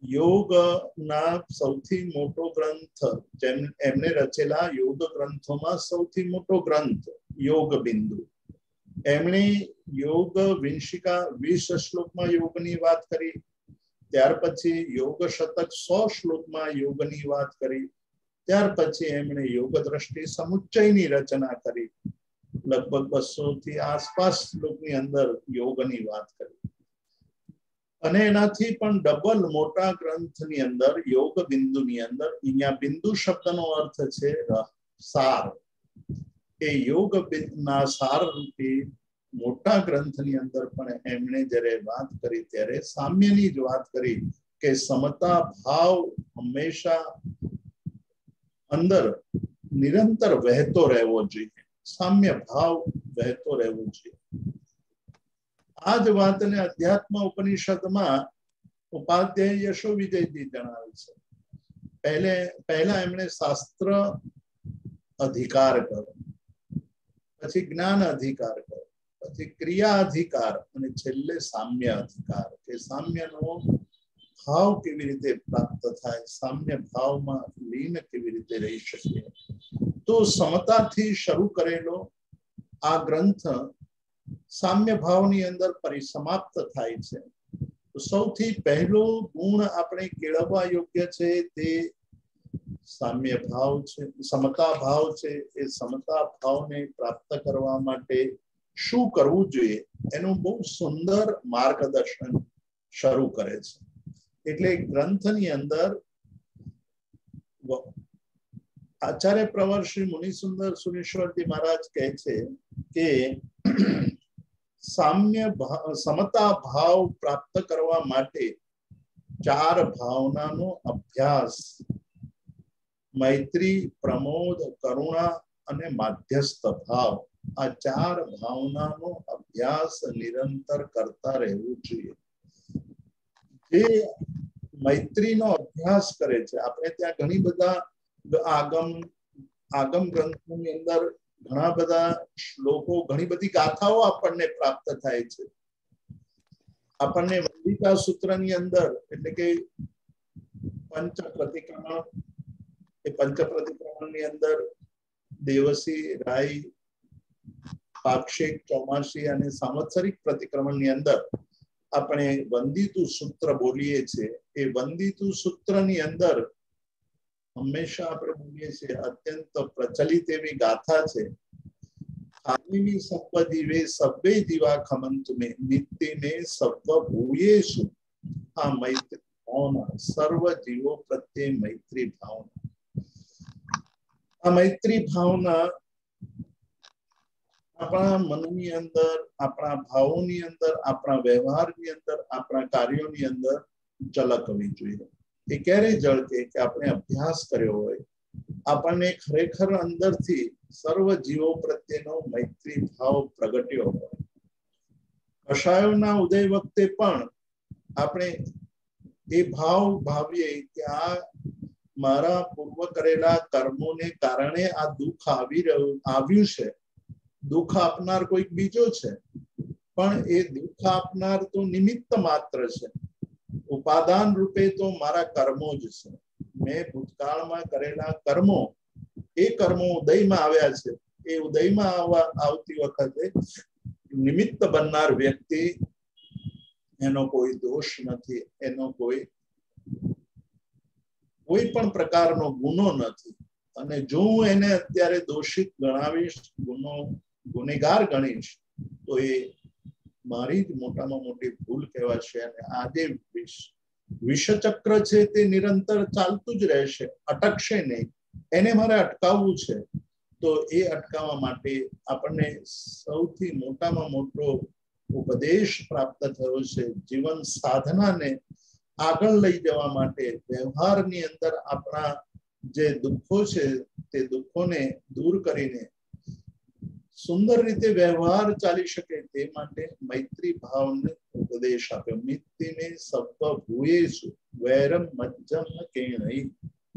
યોગના સૌથી મોટો ગ્રંથ, જેમ એમને રચેલા યોગ ગ્રંથોમાં સૌથી મોટો ગ્રંથ યોગ બિંદુ, એમણે યોગ વિંશિકા 20 શ્લોકમાં યોગની વાત કરી. ત્યાર પછી યોગ શતક 100 શ્લોકમાં યોગની વાત કરી. ત્યાર પછી એમણે યોગ દ્રષ્ટિ સમુચ્ચયની રચના કરી. લગભગ 200 થી આસપાસ શ્લોકની અંદર યોગની વાત કરી. અને એનાથી પણ ડબલ મોટા ગ્રંથની અંદર યોગ બિંદુની અંદર, અહીંયા બિંદુ શબ્દનો અર્થ છે સાર, એ યોગ ના સાર રૂપી મોટા ગ્રંથની અંદર પણ એમણે જ્યારે વાત કરી ત્યારે સામ્યની જ વાત કરી કે સમતા ભાવ હંમેશા અંદર નિરંતર વહેતો રહેવો જોઈએ, સામ્ય ભાવ વહેતો રહેવો જોઈએ. આ જ વાતને અધ્યાત્મ ઉપનિષદમાં ઉપાધ્યાય યશો વિજયજી જણાવે છે. પહેલા એમણે શાસ્ત્ર અધિકાર કર્યો, પછી જ્ઞાન અધિકાર કર્યો, પછી ક્રિયા અધિકાર અને છેલ્લે સામ્ય અધિકાર, કે સામ્યનો ભાવ કેવી રીતે પ્રાપ્ત થાય, સામ્ય ભાવમાં લીન કેવી રીતે રહી શકીએ. તો સમતાથી શરૂ કરેલો આ ગ્રંથ સામ્ય ભાવની અંદર પરિસમાપ્ત થાય છે. તો સૌથી પહેલો ગુણ આપણે કેળવવા યોગ્ય છે તે સામ્ય ભાવ છે, સમતા ભાવ છે. એ સમતા ભાવને પ્રાપ્ત કરવા માટે શું કરવું જોઈએ એનું બહુ સુંદર માર્ગદર્શન શરૂ કરે છે. એટલે ગ્રંથની અંદર આચાર્ય પ્રવર શ્રી મુનિસુંદર સુરેશ્વરજી મહારાજ કહે છે કે સમતા ભાવ પ્રાપ્ત કરવા માટે 4 ભાવનાનો અભ્યાસ, મૈત્રી, પ્રમોદ, કરુણા અને માધ્યસ્થ ભાવ, આ 4 ભાવનાનો અભ્યાસ નિરંતર કરતા રહેવું જોઈએ. જે મૈત્રીનો અભ્યાસ કરે છે, આપણે ત્યાં ઘણી બધા આગમ ગ્રંથોની અંદર ઘણા બધા શ્લોકો, ઘણી બધી ગાથાઓ આપણને પ્રાપ્ત થાય છે. આપણને વંદિકા સૂત્રની અંદર, એટલે કે પંચ પ્રતિક્રમણ, એ પંચ પ્રતિક્રમણની અંદર દેવસી, રાઈ, પાક્ષિક, ચોમાસી અને સાંવત્સરિક પ્રતિક્રમણની અંદર આપણે વંદિતુ સૂત્ર બોલીએ છીએ. એ વંદિતુ સૂત્રની અંદર હંમેશા આપણે બોલીએ છીએ, અત્યંત પ્રચલિત એવી ગાથા છે, આદિની સપ્પદીવે સબ્બે જીવા ખમંતુ મે નિત્ય મે સર્વ ભૂયેષુ. આ મૈત્રી ભાવના, સર્વ જીવો પ્રત્યે મૈત્રી ભાવના, આ મૈત્રી ભાવના આપણા મનની અંદર, આપણા ભાવોની અંદર, આપણા વ્યવહારની અંદર, આપણા કાર્યોની અંદર ઝલકવી જોઈએ. એ ક્યારે ઝળકે કે આપણે અભ્યાસ કર્યો હોય, આપણને ખરેખર અંદરથી સર્વ જીવો પ્રત્યેનો મૈત્રી ભાવ પ્રગટ્યો હોય. કષાયોના ઉદય વખતે પણ આપણે એ ભાવ ભાવીએ કે આ મારા પૂર્વ કરેલા કર્મોને કારણે આ દુઃખ આવ્યું છે. દુઃખ આપનાર કોઈક બીજો છે, પણ એ દુઃખ આપનાર તો નિમિત્ત માત્ર છે. ઉપાદાન રૂપે તો મારા કર્મો જ છે. મેં ભૂતકાળમાં કરેલા કર્મો, એ કર્મો ઉદયમાં આવ્યા છે. એ ઉદયમાં આવતી વખતે નિમિત્ત બનનાર વ્યક્તિ, એનો કોઈ દોષ નથી, એનો કોઈ પણ પ્રકારનો ગુનો નથી. અને જો હું એને અત્યારે દોષિત ગણાવીશ, ગુનેગાર ગણીશ, તો એ મારી જ મોટામાં મોટી ભૂલ કહેવાશે. અને આજે વિષચક્ર છે તે નિરંતર ચાલતું જ રહેશે, અટકશે નહીં. એને મારે અટકાવવું છે. તો એ અટકાવવા માટે આપણને સૌથી મોટામાં મોટો ઉપદેશ પ્રાપ્ત થયો છે. જીવન સાધનાને આગળ લઈ જવા માટે વ્યવહારની અંદર આપણા જે દુઃખો છે તે દુઃખોને દૂર કરીને સુંદર રીતે વ્યવહાર ચાલી શકે તે માટે મૈત્રી ભાવને ઉપદેશ આપ્યો. મિત્તિને સર્વ ભૂયેષુ વૈરમ મજ્જમ કેણઈ.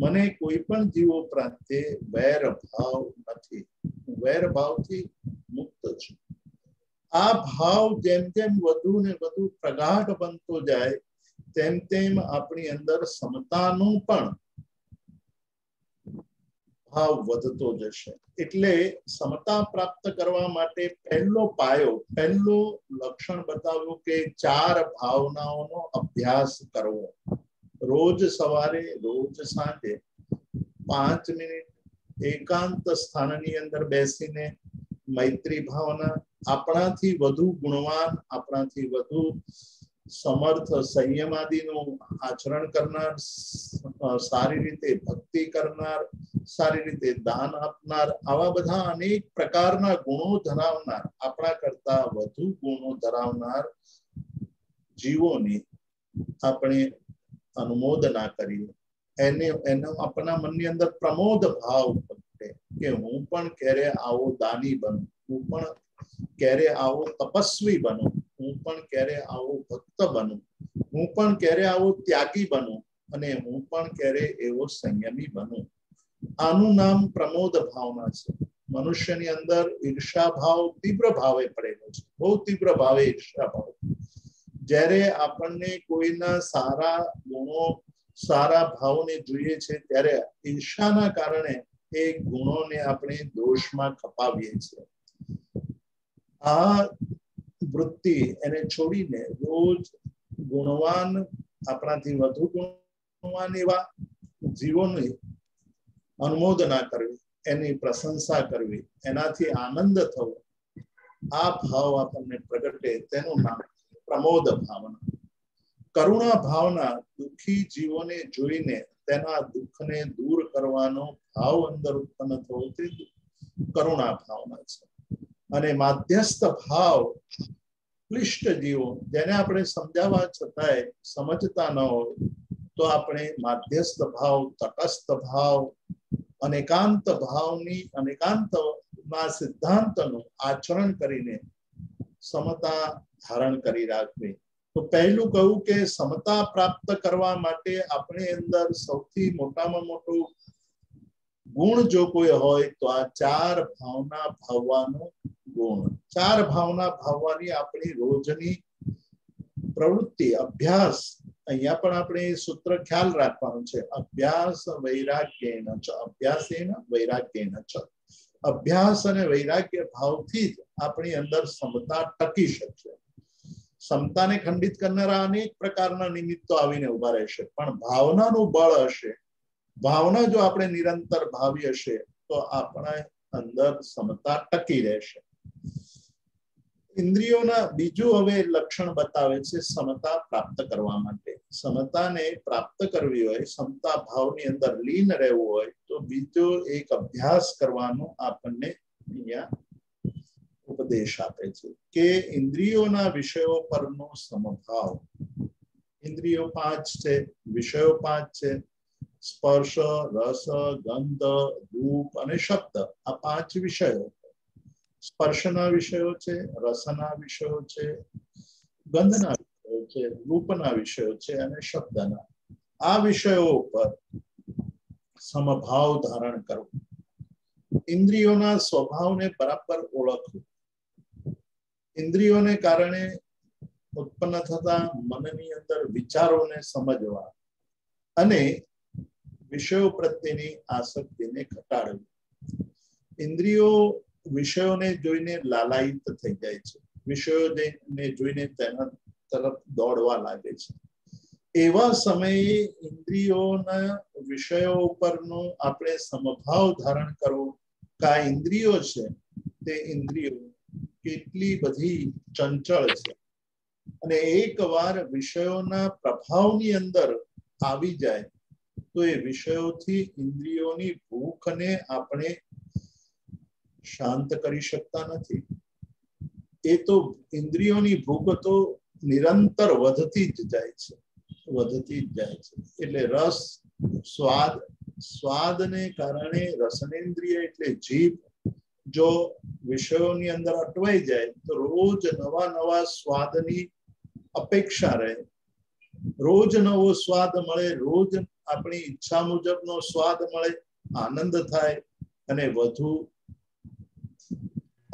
મને કોઈ પણ જીવો પ્રત્યે વૈર ભાવ નથી. હું વૈર ભાવથી મુક્ત છું. આ ભાવ જેમ જેમ વધુ ને વધુ પ્રગાઢ બનતો જાય તેમ તેમ આપણી અંદર સમતાનું પણ ભાવ વધતો જશે. એટલે સમતા પ્રાપ્ત કરવા માટે પહેલો પાયો, પહેલો લક્ષણ બતાવ્યું કે 4 ભાવનાઓનો અભ્યાસ કરવો. રોજ સવારે, રોજ સાંજે 5 મિનિટ એકાંત સ્થાનની અંદર બેસીને મૈત્રી ભાવના, આપણાથી વધુ ગુણવાન, આપણાથી વધુ સમર્થ, સંયમાદિનું આચરણ કરનાર, સારી રીતે ભક્તિ કરનાર, સારી રીતે દાન આપનાર, આવા બધા અનેક પ્રકારના ગુણો ધરાવનાર, આપણા કરતા વધુ ગુણો ધરાવનાર જીવોની આપણે અનુમોદના કરીએ. એનો આપણા મનની અંદર પ્રમોદ ભાવ પ્રગટે કે હું પણ ક્યારે આવો દાની બનું, હું પણ ક્યારે આવો તપસ્વી બનું, હું પણ ક્યારે આવો ભક્ત બનું, હું પણ ક્યારે આવો ત્યાગી બનું, અને હું પણ ક્યારે એવો સંયમી બનું. આનું નામ પ્રમોદ ભાવના છે. મનુષ્યની અંદર ઈર્ષા ભાવ તીવ્ર ભાવે પડેલો છે, બહુ તીવ્ર ભાવે ઈર્ષા ભાવ. જ્યારે આપણને કોઈના સારા ગુણો, સારા ભાવને જોઈએ છે ત્યારે ઈર્ષાના કારણે એ ગુણોને આપણે દોષમાં ખપાવીએ છીએ. આ વૃત્તિ એને છોડીને રોજ ગુણવાન, આપણાથી વધુ ગુણવાન એવા જીવોની અનુમોદના કરવી, એની પ્રશંસા કરવી, એનાથી આનંદ થવો, આ ભાવ આપણને પ્રગટે તેનું નામ પ્રમોદ ભાવના. કરુણા ભાવના, દુઃખી જીવોને જોઈને તેના દુઃખને દૂર કરવાનો ભાવ અંદર ઉત્પન્ન થવો તે કરુણા ભાવના છે. અને માધ્યસ્થ ભાવ, ક્લિષ્ટ જીવો જેને આપણે સમજાવવા છતાંય સમજતા ન હોય તો આપણે માધ્યસ્થ ભાવ, તટસ્થ ભાવ, અનેકાંત ભાવની, અનેકાંતના સિદ્ધાંતનું આચરણ કરીને સમતા ધારણ કરી રાખવી. તો પહેલું કહ્યું કે સમતા પ્રાપ્ત કરવા માટે આપણે અંદર સૌથી મોટામાં મોટું ગુણ જો કોઈ હોય તો આ 4 ભાવના ભાવવાનો ગુણ. 4 ભાવના ભાવવાની આપણી રોજની પ્રવૃત્તિ, અભ્યાસ. અહીંયા પણ આપણે સૂત્ર ખ્યાલ રાખવાનું છે. અભ્યાસ વૈરાગ્યેન ચ, અભ્યાસેન વૈરાગ્યેન ચ. અભ્યાસ અને વૈરાગ્ય ભાવથી જ આપણી અંદર સમતા ટકી શકશે. સમતાને ખંડિત કરનારા અનેક પ્રકારના નિમિત્તો આવીને ઉભા રહેશે, પણ ભાવનાનું બળ હશે, ભાવના જો આપણે નિરંતર ભાવી હશે તો આપણા અંદર સમતા ટકી રહેશે. ઇન્દ્રિયોના બીજું હવે લક્ષણ બતાવે છે સમતા પ્રાપ્ત કરવા માટે. સમતાને પ્રાપ્ત કરવી હોય, સમતા ભાવની અંદર લીન રહેવું હોય તો બીજો એક અભ્યાસ કરવાનો આપણને અહીંયા ઉપદેશ આપે છે કે ઇન્દ્રિયોના વિષયો પરનો સમભાવ. ઇન્દ્રિયો 5 છે, વિષયો 5 છે. સ્પર્શ, રસ, ગંધ, રૂપ અને શબ્દ, આ 5 વિષયો. સ્પર્શના વિષયો છે, રસના વિષયો છે, ગંધના વિષયો છે, રૂપના વિષયો છે અને શબ્દના. આ વિષયો પર સમભાવ ધારણ કરવો. ઇન્દ્રિયોના સ્વભાવને બરાબર ઓળખવું. ઇન્દ્રિયોને કારણે ઉત્પન્ન થતા મનની અંદર વિચારોને સમજવા અને વિષયો પ્રત્યેની આસક્તિને ઘટાડવી. ઇન્દ્રિયો વિષયોને જોઈને લાલાયિત થઈ જાય છે, વિષયોને જોઈને તેના તરફ દોડવા લાગે છે. એવા સમયે ઇન્દ્રિયોના વિષયો ઉપરનો આપણે સમભાવ ધારણ કરવો કે આ ઇન્દ્રિયો છે તે ઇન્દ્રિયો કેટલી બધી ચંચળ છે અને એકવાર વિષયોના પ્રભાવની અંદર આવી જાય તો એ વિષયોથી ઇન્દ્રિયોની ભૂખને આપણે શાંત કરી શકતા નથી. એ તો ઇન્દ્રિયોની ભૂખ તો નિરંતર વધતી જ જાય છે, વધતી જ જાય છે. એટલે રસ, સ્વાદને કારણે રસનેન્દ્રિય એટલે જીભ જો વિષયોની અંદર અટવાઈ જાય તો રોજ નવા નવા સ્વાદની અપેક્ષા રહે. રોજ નવો સ્વાદ મળે, રોજ આપણી ઈચ્છા મુજબનો સ્વાદ મળે, આનંદ થાય અને વધુ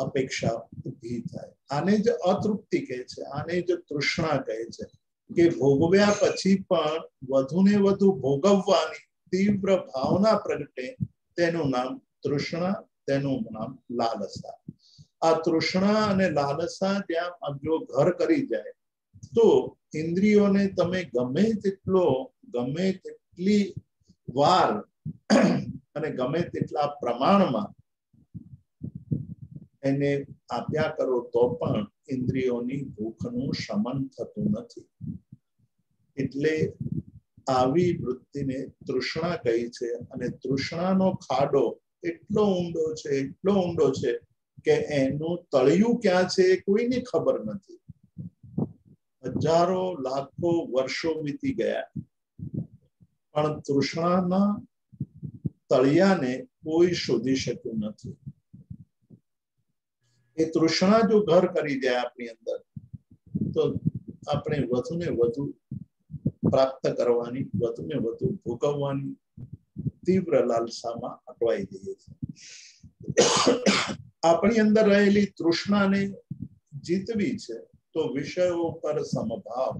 અપેક્ષા ઊભી થાય. આને જ અતૃપ્તિ કહે છે, આને જ તૃષ્ણા કહે છે કે ભોગવ્યા પછી પણ વધુ ને વધુ ભોગવવાની તીવ્ર ભાવના પ્રગટે, તેનું નામ તૃષ્ણા, તેનું નામ લાલસા. આ તૃષ્ણા અને લાલસા જ્યાં જો ઘર કરી જાય તો ઇન્દ્રિયોને તમે ગમે તેટલી વાર અને ગમે તેટલા પ્રમાણમાં એને આપ્યા કરો તો પણ ઇન્દ્રિયોની ભૂખનું શમન થતું નથી. એટલે આવી વૃત્તિને તૃષ્ણા કહી છે. અને તૃષ્ણાનો ખાડો એટલો ઊંડો છે કે એનું તળિયું ક્યાં છે એ કોઈને ખબર નથી. હજારો લાખો વર્ષો વીતી ગયા પણ તૃષ્ણાના તળિયાને કોઈ શોધી શક્યું નથી. એ તૃષ્ણા જો ઘર કરી જાય આપણી અંદર તો આપણે વધુ ને વધુ પ્રાપ્ત કરવાની, વધુ ને વધુ ભોગવવાની તીવ્ર લાલસામાં અટવાઈ જઈએ છીએ. આપણી અંદર રહેલી તૃષ્ણાને જીતવી છે તો વિષયો પર સમભાવ,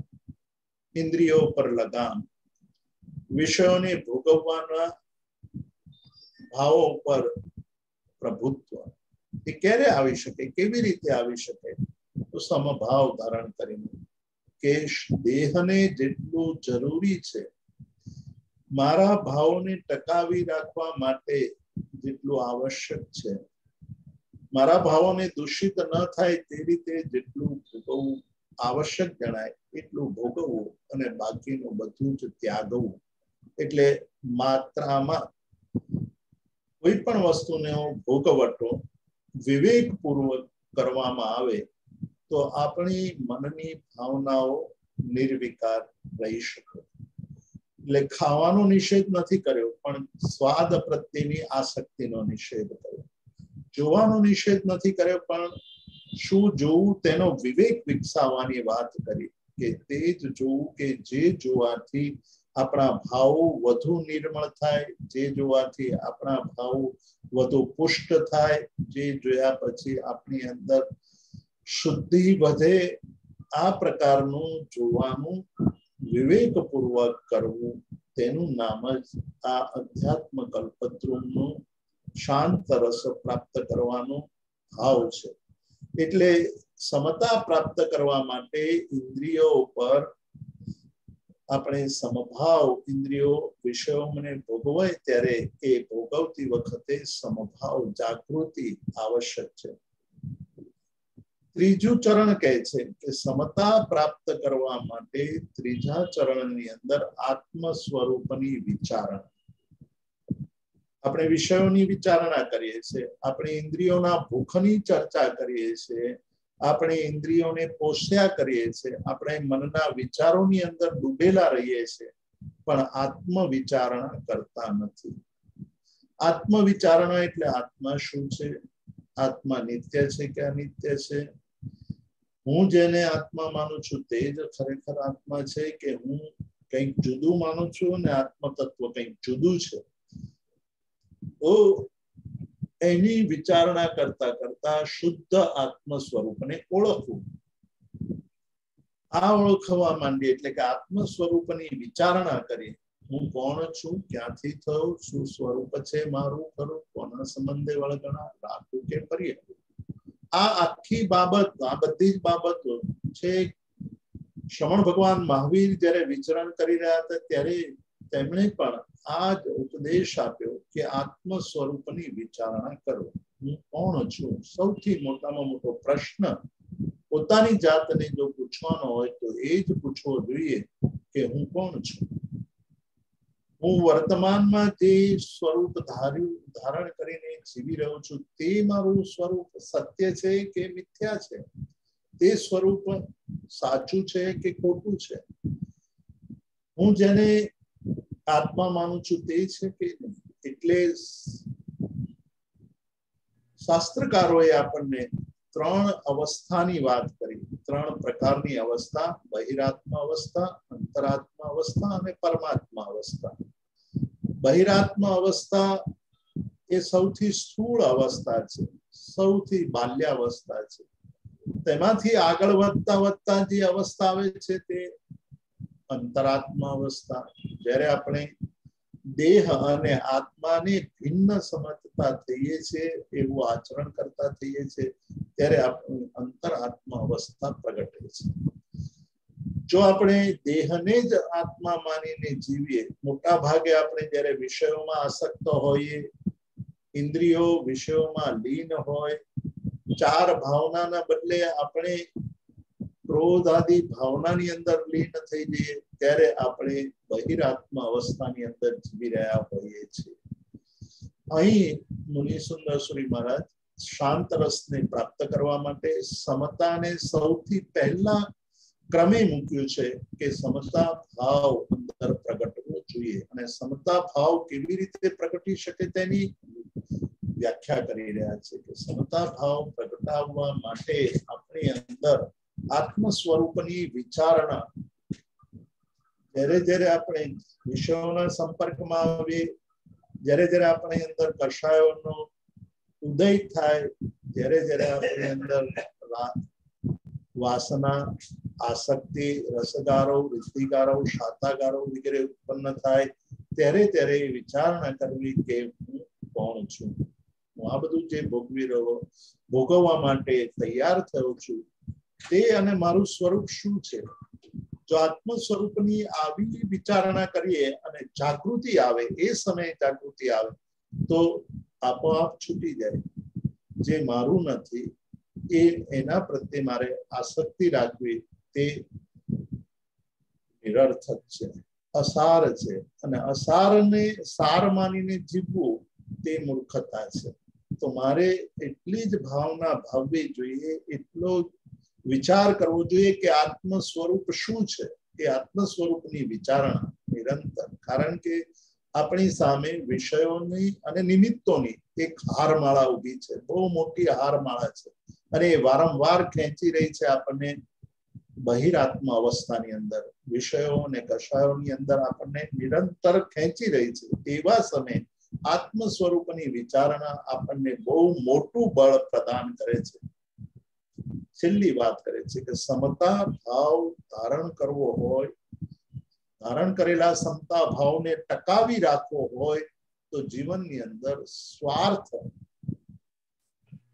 ઇન્દ્રિયો પર લગામ, વિષયોને ભોગવવાના ભાવો પર પ્રભુત્વ. એ ક્યારે આવી શકે, કેવી રીતે આવી શકે? તો સમભાવ ધારણ કરીને કે દેહને જેટલું જરૂરી છે, મારા ભાવને ટકાવી રાખવા માટે જેટલું આવશ્યક છે, મારા ભાવોને દૂષિત ન થાય તે રીતે જેટલું ભોગવવું આવશ્યક જણાય એટલું ભોગવવું અને બાકીનું બધું જ ત્યાગવું. એટલે માત્રામાં કોઈ પણ વસ્તુનો ભોગવટો વિવેકપૂર્વક કરવામાં આવે તો આપણી મનની ભાવનાઓ નિર્વિકાર રહી શકે. એટલે ખાવાનો નિષેધ નથી કર્યો પણ સ્વાદ પ્રત્યેની આસક્તિનો નિષેધ કર્યો. જોવાનો નિષેધ નથી કર્યો પણ શું જોવું તેનો વિવેક વિકસાવવાની વાત કરી કે તે જ જોવું કે જે જોવાથી આપણા ભાવો વધુ નિર્મળ થાય, જે જોવાથી આપણા ભાવો વધુ પુષ્ટ થાય, જે જોયા પછી આપણી અંદર શુદ્ધિ વધે. આ પ્રકારનું જોવાનું વિવેકપૂર્વક કરવું તેનું નામ જ આ અધ્યાત્મ કલ્પદ્રુમનું શાંત રસ પ્રાપ્ત કરવાનો ભાવ છે. એટલે સમતા પ્રાપ્ત કરવા માટે ઇન્દ્રિયો પર આપણે સમભાવ, ઇન્દ્રિયો વિષયોને ભોગવાય ત્યારે એ ભોગવતી વખતે સમભાવ જાગૃતિ આવશ્યક છે. ત્રીજું ચરણ કહે છે કે સમતા પ્રાપ્ત કરવા માટે ત્રીજા ચરણની અંદર આત્મ સ્વરૂપની વિચારણા. આપણે વિષયોની વિચારણા કરીએ છીએ, આપણે ઇન્દ્રિયોના ભૂખની ચર્ચા કરીએ છીએ, આપણે ઇન્દ્રિયોને પોષ્યા કરીએ છીએ, આપણે મનના વિચારોની અંદર ડૂબેલા રહીએ છીએ પણ આત્મ વિચારણા કરતા નથી. આત્મ વિચારણા એટલે આત્મા શું છે, આત્મા નિત્ય છે કે અનિત્ય છે, હું જેને આત્મા માનું છું તે જ ખરેખર આત્મા છે કે હું કંઈક જુદું માનું છું અને આત્મ તત્વ કંઈક જુદું છે. તો એની વિચારણા કરતા કરતા શુદ્ધ આત્મ સ્વરૂપને ઓળખવું. આ ઓળખવા માંડીએ એટલે કે આત્મ સ્વરૂપની વિચારણા કરીએ. હું કોણ છું, ક્યાંથી થયું, શું સ્વરૂપ છે મારું, ખરું, કોના સંબંધે વળગણા, રાખવું કે ફરીએ. આ આખી બાબત, આ બધી જ બાબતો છે. શ્રમણ ભગવાન મહાવીર જયારે વિચરણ કરી રહ્યા હતા ત્યારે તેમણે પણ આ જ ઉપદેશ આપ્યો કે આત્મ સ્વરૂપની વિચારણા કરો. હું કોણ છું? સૌથી મોટામાં મોટો પ્રશ્ન પોતાની જાતને જો પૂછવાનો હોય તો એ જ પૂછવો જોઈએ કે હું કોણ છું, હું વર્તમાનમાં જે સ્વરૂપ ધારણ કરીને જીવી રહ્યો છું તે મારું સ્વરૂપ સત્ય છે કે મિથ્યા છે, તે સ્વરૂપ સાચું છે કે ખોટું છે, હું જેને આત્મા માનું છું તે છે કે નહીં. એટલે શાસ્ત્રકારોએ આપણને ત્રણ અવસ્થાની વાત કરી, ત્રણ પ્રકારની અવસ્થા, બહિરાત્મા અવસ્થા, અંતરાત્મા અવસ્થા અને પરમાત્મા અવસ્થા. બહિરાત્મા અવસ્થા એ સૌથી સ્થૂળ અવસ્થા છે, સૌથી બાલ્યાવસ્થા છે. તેમાંથી આગળ વધતા વધતા જે અવસ્થા આવે છે તે અંતરાત્મા અવસ્થા. જ્યારે આપણે દેહ અને આત્માને ભિન્ન સમજતા થઈએ છીએ, એવું આચરણ કરતા થઈએ છીએ, ત્યારે આપણી અંતરાત્મા અવસ્થા પ્રગટે છે. જો આપણે દેહને જ આત્મા માનીને જીવીએ, મોટા ભાગે આપણે જ્યારે વિષયોમાં આસક્ત હોઈએ, ઇન્દ્રિયો વિષયોમાં લીન હોય, ચાર ભાવનાના બદલે આપણે ક્રોધ આદિ ભાવનાની અંદર લીન થઈ જઈએ, ત્યારે આપણે બહિરાત્મા અવસ્થાની અંદર જીવી રહ્યા હોઈએ છીએ. અહીં મુનિ સુંદર સુરી મહારાજ શાંત રસને પ્રાપ્ત કરવા માટે સમતાને સૌથી પહેલા ક્રમે મૂક્યું છે કે સમતા ભાવ અંદર પ્રગટવો જોઈએ, અને સમતા ભાવ કેવી રીતે પ્રગટી શકે તેની વ્યાખ્યા કરી રહ્યા છે કે સમતા ભાવ પ્રગટાવવા માટે આપણી અંદર આત્મ સ્વરૂપની વિચારણા, જ્યારે જ્યારે આપણે વિષયોના સંપર્કમાં આવીએ, જ્યારે જ્યારે આપણી અંદર કષાયોનો ઉદય થાય, જ્યારે જ્યારે આપણી અંદર વાસના, આસક્તિ, રસગારો, વૃત્તિગારો, શાતાગારો વગેરે ઉત્પન્ન થાય, ત્યારે ત્યારે વિચારણા કરવી કે હું કોણ છું, હું આ બધું જે ભોગવવા માટે તૈયાર થયો છું તે અને મારું સ્વરૂપ શું છે. જો આત્મ સ્વરૂપની આવી વિચારણા કરીએ અને જાગૃતિ આવે, એ સમયે જાગૃતિ આવે તો આપોઆપ છૂટી જાય. જે મારું નથી એના પ્રત્યે મારે આસક્તિ રાખવી તે નિરર્થક છે, અસાર છે, અને અસારને સાર માનીને જીવવું તે મૂર્ખતા છે. તો મારે એટલી જ ભાવના ભાવવી જોઈએ, એટલો વિચાર કરવો જોઈએ કે આત્મ સ્વરૂપ શું છે. એ આત્મ સ્વરૂપની વિચારણા નિરંતર, કારણ કે આપણી સામે વિષયોની અને નિમિત્તોની એક હારમાળા ઊભી છે, બહુ મોટી હારમાળા છે, અને એ વારંવાર ખેંચી રહી છે આપણને બહિરાત્મા અવસ્થાની અંદર, વિષયો અને કષાયોની અંદર આપણને નિરંતર ખેંચી રહી છે. એવા સમયે આત્મ સ્વરૂપની વિચારણા આપણને બહુ મોટું બળ પ્રદાન કરે છે. છેલ્લી વાત કરે છે કે સમતા ભાવ ધારણ કરવો હોય, ધારણ કરેલા સમતા ભાવને ટકાવી રાખવો હોય તો જીવનની અંદર સ્વાર્થ,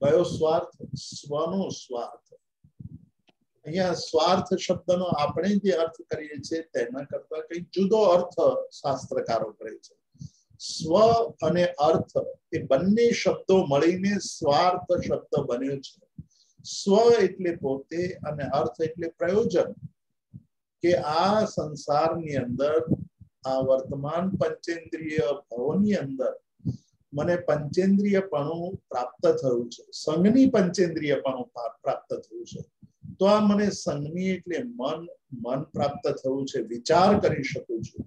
કયો સ્વાર્થ? સ્વનો સ્વાર્થ. અહીંયા સ્વાર્થ શબ્દનો આપણે જે અર્થ કરીએ છીએ તેના કરતા કંઈક જુદો અર્થ શાસ્ત્રકારો કરે છે. સ્વ અને અર્થ એ બંને શબ્દો મળીને સ્વાર્થ શબ્દ બન્યો છે. સ્વ એટલે પોતે અને અર્થ એટલે પ્રયોજન, કે આ સંસારની અંદર, આ વર્તમાન પંચેન્દ્રિય ભવની અંદર મને પંચેન્દ્રિયપણું પ્રાપ્ત થયું છે, સંઘની પંચેન્દ્રિયપણું પ્રાપ્ત થયું છે. તો આ મને સંઘની એટલે મન પ્રાપ્ત થયું છે, વિચાર કરી શકું છું.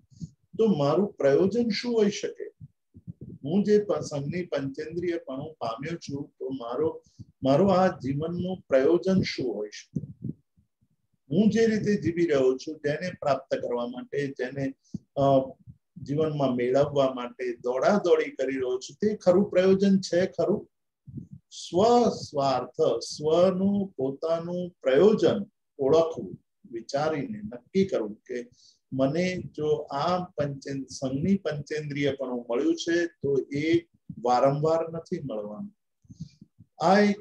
તો મારું પ્રયોજન શું હોઈ શકે? હું જે સંઘની પંચેન્દ્રિયપણું પામ્યો છું, તો મારો આ જીવનનું પ્રયોજન શું હોઈ શકે? હું જે રીતે જીવી રહ્યો છું, જેને પ્રાપ્ત કરવા માટે, જેને જીવનમાં મેળવવા માટે દોડાદોડી કરી રહ્યો છું, તે ખરું પ્રયોજન છે ખરું? સ્વાર્થ, સ્વનું પોતાનું પ્રયોજન ઓળખવું, વિચારીને નક્કી કરવું કે મને જો આ સંઘની પંચેન્દ્રિયપણું મળ્યું છે તો એ વારંવાર નથી મળવાનું. આ એક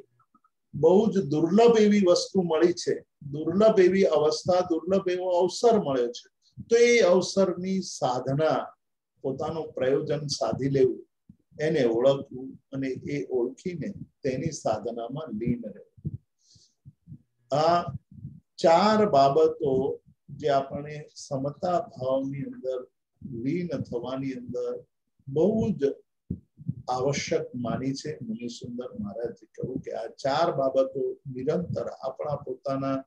બહુ જ દુર્લભ એવી વસ્તુ મળી છે, દુર્લભ એવી અવસ્થા, દુર્લભ એવો અવસર મળ્યો છે. તો એ અવસરની સાધના, પોતાનું પ્રયોજન સાધી લેવું, એને ઓળખવું અને એ ઓળખીને તેની સાધનામાં લીન રહેવું. આ ચાર બાબતો જે આપણે સમતા ભાવની અંદર લીન થવાની અંદર બહુ જ આવશ્યક માની છે. મુનિસુંદર મહારાજે કહ્યું કે આ ચાર બાબતો નિરંતર આપણા પોતાના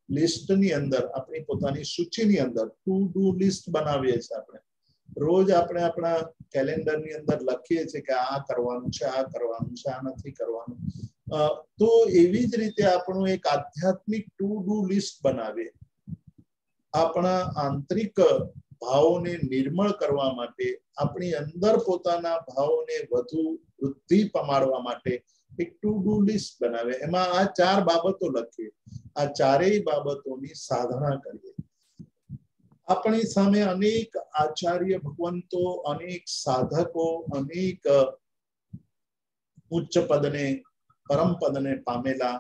લિસ્ટની અંદર, આપણી પોતાની સૂચિની અંદર ટુ ડુ લિસ્ટ બનાવીએ છીએ. આપણે રોજ આપણે આપણા કેલેન્ડરની અંદર લખીએ છીએ કે આ કરવાનું છે, આ કરવાનું છે, આ નથી કરવાનું. તો એવી જ રીતે આપણું એક આધ્યાત્મિક ટુ ડુ લિસ્ટ બનાવીએ. આપણા આંતરિક ભાવોને નિર્મળ કરવા માટે, આપણી અંદર પોતાના ભાવોને વધુ વૃદ્ધિ પમાડવા માટે એક ટુ ડુ લિસ્ટ બનાવે. એમાં આ ચાર બાબતો લખીએ. આ ચારેય બાબતોની સાધના કરીએ. આપણી સામે અનેક આચાર્ય ભગવંતો, અનેક સાધકો, અનેક ઉચ્ચ પદને, પરમ પદને પામેલા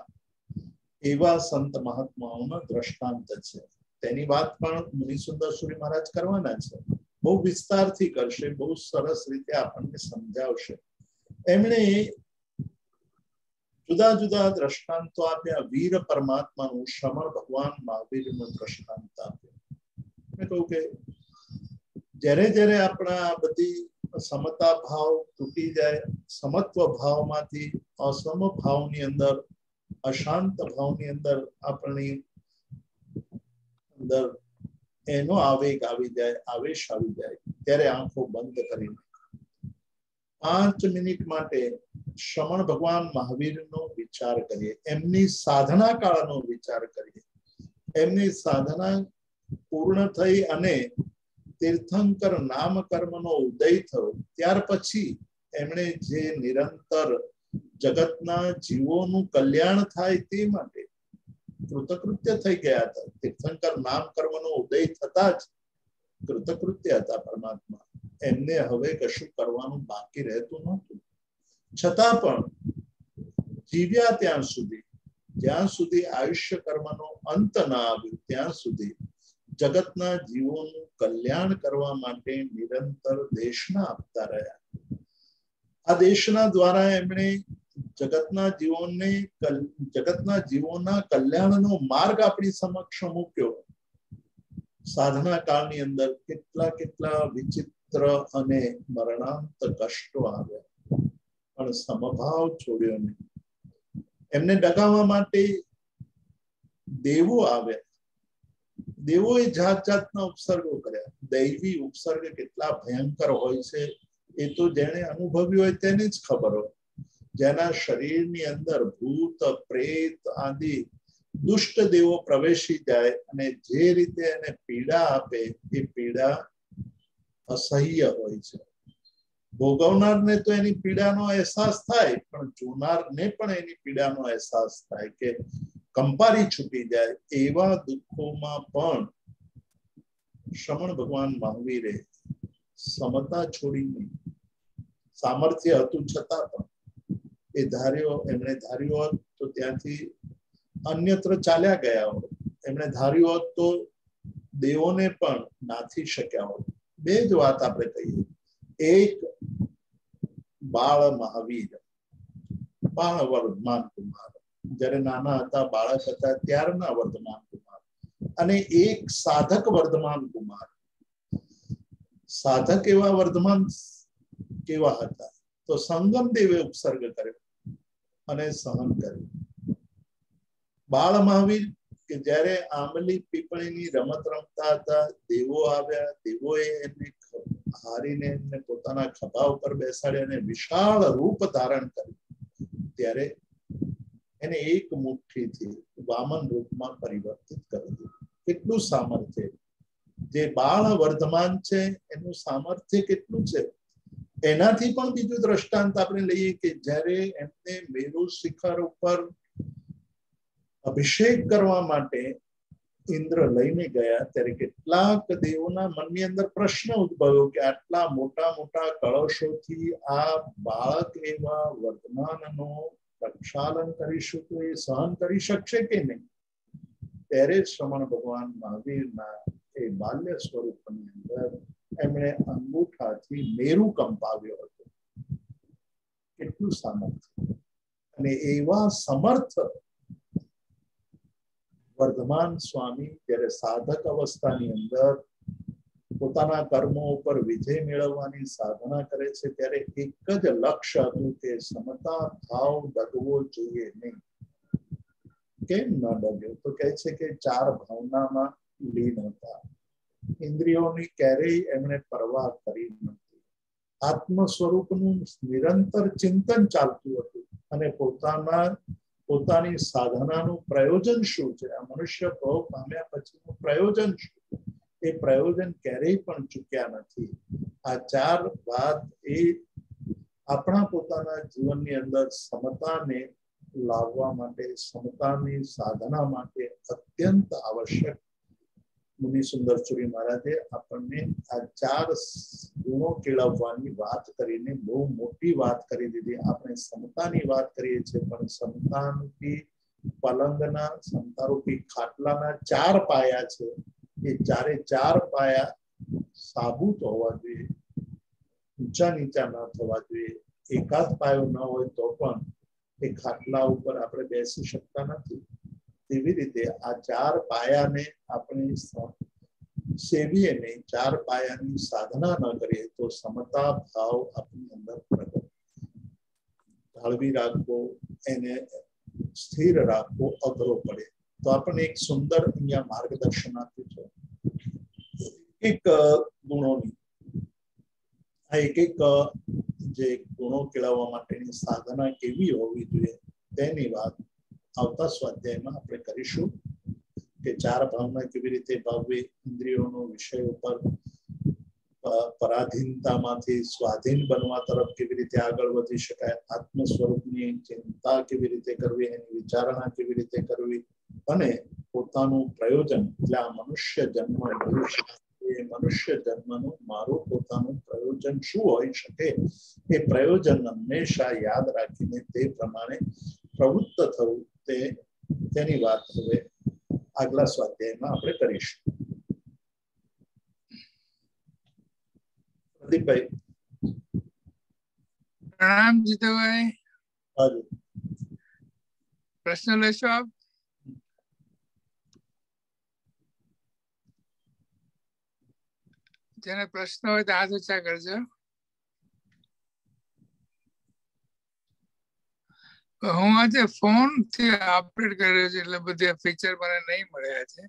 એવા સંત મહાત્માઓના દ્રષ્ટાંત છે. તેની વાત પણ મુનિસુંદર સુરી મહારાજ કરવાના છે. બહુ વિસ્તારથી કરશે, બહુ સરસ રીતે આપણને સમજાવશે. એમણે જુદા જુદા દ્રષ્ટાંતો આપ્યા. વીર પરમાત્માનું, શ્રમણ ભગવાન મહાવીરનું દ્રષ્ટાંત આપ્યું. મેં કહ્યું કે જ્યારે જ્યારે આપણા બધી સમતા ભાવ તૂટી જાય, સમત્વ ભાવમાંથી અસમ ભાવની અંદર, અશાંત ભાવની અંદર આપણી અંદર એનો આવેગ આવી જાય, આવેશ આવી જાય, ત્યારે આંખો બંધ કરીને 5 મિનિટ માટે શ્રમણ ભગવાન મહાવીરનો વિચાર કરીએ. એમની સાધના કાળનો વિચાર કરીએ. એમની સાધના પૂર્ણ થઈ અને તીર્થંકર નામ કર્મનો ઉદય થયો, ત્યાર પછી એમણે જે નિરંતર જગતના જીવોનું કલ્યાણ થાય તે માટે કૃતકૃત્ય થઈ ગયા હતા. તીર્થંકર નામ કર્મનો ઉદય થતા જ કૃતકૃત્ય હતા પરમાત્મા. એમને હવે કશું કરવાનું બાકી રહેતું નહોતું. છતાં પણ જીવ્યા ત્યાં સુધી, જ્યાં સુધી આયુષ્ય કર્મનો અંત ના આવ્યો, ત્યાં સુધી જગતના જીવોનું કલ્યાણ કરવા માટે નિરંતર દેશના આપતા રહ્યા. આ દેશના દ્વારા એમણે જગતના જીવોને, જગતના જીવોના કલ્યાણનો માર્ગ આપણી સમક્ષ મૂક્યો. સાધના કાળની અંદર કેટલા કેટલા વિચિત્ર અને મરણાંત કષ્ટો આવ્યા, પણ સમભાવ છોડ્યો નહીં. એમને ડગાવવા માટે દેવો આવ્યા. દેવોએ જાત જાતના ઉપસર્ગો કર્યા. દૈવી ઉપસર્ગ કેટલા ભયંકર હોય છે એ તો જેને અનુભવ્યું હોય તેને જ ખબર હોય. જેના શરીરની અંદર ભૂત, પ્રેત આદિ દુષ્ટ દેવો પ્રવેશી જાય અને જે રીતે એને પીડા આપે, એ પીડા અસહ્ય હોય છે. ભોગવનારને તો એની પીડાનો અહેસાસ થાય, પણ જોનારને પણ એની પીડાનો અહેસાસ થાય કે કંપારી છૂટી જાય. એવા દુઃખોમાં પણ શ્રમણ ભગવાન મહાવીરે સમતા છોડીને, સામર્થ્ય હતું છતાં પણ એ ધાર્યો, એમણે ધાર્યો હોત તો ત્યાંથી અન્યત્ર ચાલ્યા ગયા હોત. એમણે ધાર્યું હોત તો દેવોને પણ નાથી શક્યા હોત. બે જ વાત આપણે કહીએ. એક બાળ મહાવીર, બાળ વર્ધમાન કુમાર, જ્યારે નાના હતા, બાળક હતા ત્યારના વર્ધમાન કુમાર, અને એક સાધક વર્ધમાન કુમાર. સાધક એવા વર્ધમાન કેવા હતા? તો સંગમ દેવે ઉપસર્ગ કર્યો અને સહન કર્યું. બાળ મહાવીર કે જ્યારે આંબલી પીપળીની રમત રમતા હતા, દેવો આવ્યા. દેવોએ એમને હારીને એમને પોતાના ખભા ઉપર બેસાડ્યા અને વિશાળ રૂપ ધારણ કર્યું. ત્યારે એને એક મુઠ્ઠીથી વામન રૂપમાં પરિવર્તિત કરી દીધું. કેટલું સામર્થ્ય! જે બાળ વર્ધમાન છે એનું સામર્થ્ય કેટલું છે! એનાથી પણ બીજું દ્રષ્ટાંત આપણે લઈએ કે જ્યારે એમને મેરુ શિખર ઉપર અભિષેક કરવા માટે ઇન્દ્ર લઈને ગયા, ત્યારે કેટલાક દેવોના મનની અંદર પ્રશ્ન ઉદ્ભવ્યો કે આટલા મોટા મોટા કળશોથી આ બાળક એવા વર્ધમાનનો પ્રક્ષાલન કરીશું તો એ સહન કરી શકશે કે નહીં? ત્યારે શ્રમણ ભગવાન મહાવીરના એ બાલ્ય સ્વરૂપની અંદર એમણે અંગૂઠાથી મેરુ કંપાવ્યો હતો. કેટલું સામર્થ્ય! અને એવા સમર્થ વર્ધમાન સ્વામી જ્યારે સાધક અવસ્થાની અંદર પોતાના કર્મો ઉપર વિજય મેળવવાની સાધના કરે છે ત્યારે એક જ લક્ષ્ય હતું કે સમતા ભાવ ડગવો જોઈએ નહીં. કેમ ન ડગ્યો? તો કહે છે કે ચાર ભાવનામાં લીન હતા. ઇન્દ્રિયોની ક્યારેય એમણે પરવા કરી નથી. આત્મ સ્વરૂપનું નિરંતર ચિંતન ચાલતું હતું અને પોતાની સાધનાનું પ્રયોજન શું છે, આ મનુષ્ય ભાવ પામ્યા પછીનું પ્રયોજન શું, એ પ્રયોજન ક્યારેય પણ ચૂક્યા નથી. આ ચાર વાત એ આપણા પોતાના જીવનની અંદર સમતાને લાવવા માટે, સમતાની સાધના માટે અત્યંત આવશ્યક. મુનિ સુંદરસુરી મહારાજે આપણને આ ચાર ગુણો કેળવવાની વાત કરીને બહુ મોટી વાત કરી દીધી. આપણે સમતાની વાત કરીએ છીએ, પણ સમતારૂપી પલંગના, સમતારૂપી ખાટલાના ચાર પાયા છે. એ ચારે ચાર પાયા સાબુત હોવા જોઈએ, ઊંચા નીચા ન થવા જોઈએ. એકાદ પાયો ન હોય તો પણ એ ખાટલા ઉપર આપણે બેસી શકતા નથી. તેવી રીતે આ ચાર પાયાને આપણે સેવીએ નહીં, ચાર પાયાની સાધના ન કરીએ તો સમતા ભાવ આપણી અંદર પ્રગટ. જાળવી રાખવો, એને સ્થિર રાખવો અઘરો પડે. તો આપણને એક સુંદર અહીંયા માર્ગદર્શન આપ્યું છે એક ગુણોની. આ એક જે ગુણો કેળવવા માટેની સાધના કેવી હોવી જોઈએ તેની વાત આવતા સ્વાધ્યાયમાં આપણે કરીશું. કે ચાર ભાવના કેવી રીતે ભાવવી, ઇન્દ્રિયોનો વિષય ઉપર પરાધીનતામાંથી સ્વાધીન બનવા તરફ કેવી રીતે આગળ વધી શકાય, આત્મ સ્વરૂપની ચિંતા કેવી રીતે કરવી, એની વિચારણા કેવી રીતે કરવી, અને પોતાનું પ્રયોજન એટલે આ મનુષ્ય જન્મ મળ્યું છે, એ મનુષ્ય જન્મનું મારું પોતાનું પ્રયોજન શું હોઈ શકે, એ પ્રયોજન હંમેશા યાદ રાખીને તે પ્રમાણે પ્રવૃત્ત થવું, તેની વાત હવે આગલા સ્વાધ્યાયમાં આપણે કરીશું. પ્રદીપભાઈ. પ્રણામ જીતુભાઈ. હાજી. પ્રશ્ન લેશો આપ? જેને પ્રશ્ન હોય તો હાથ ઊંચા કરજો. હું આજે ફોન થી અપડેટ કર્યો છે એટલે બધા ફીચર મને નહીં મળ્યા છે.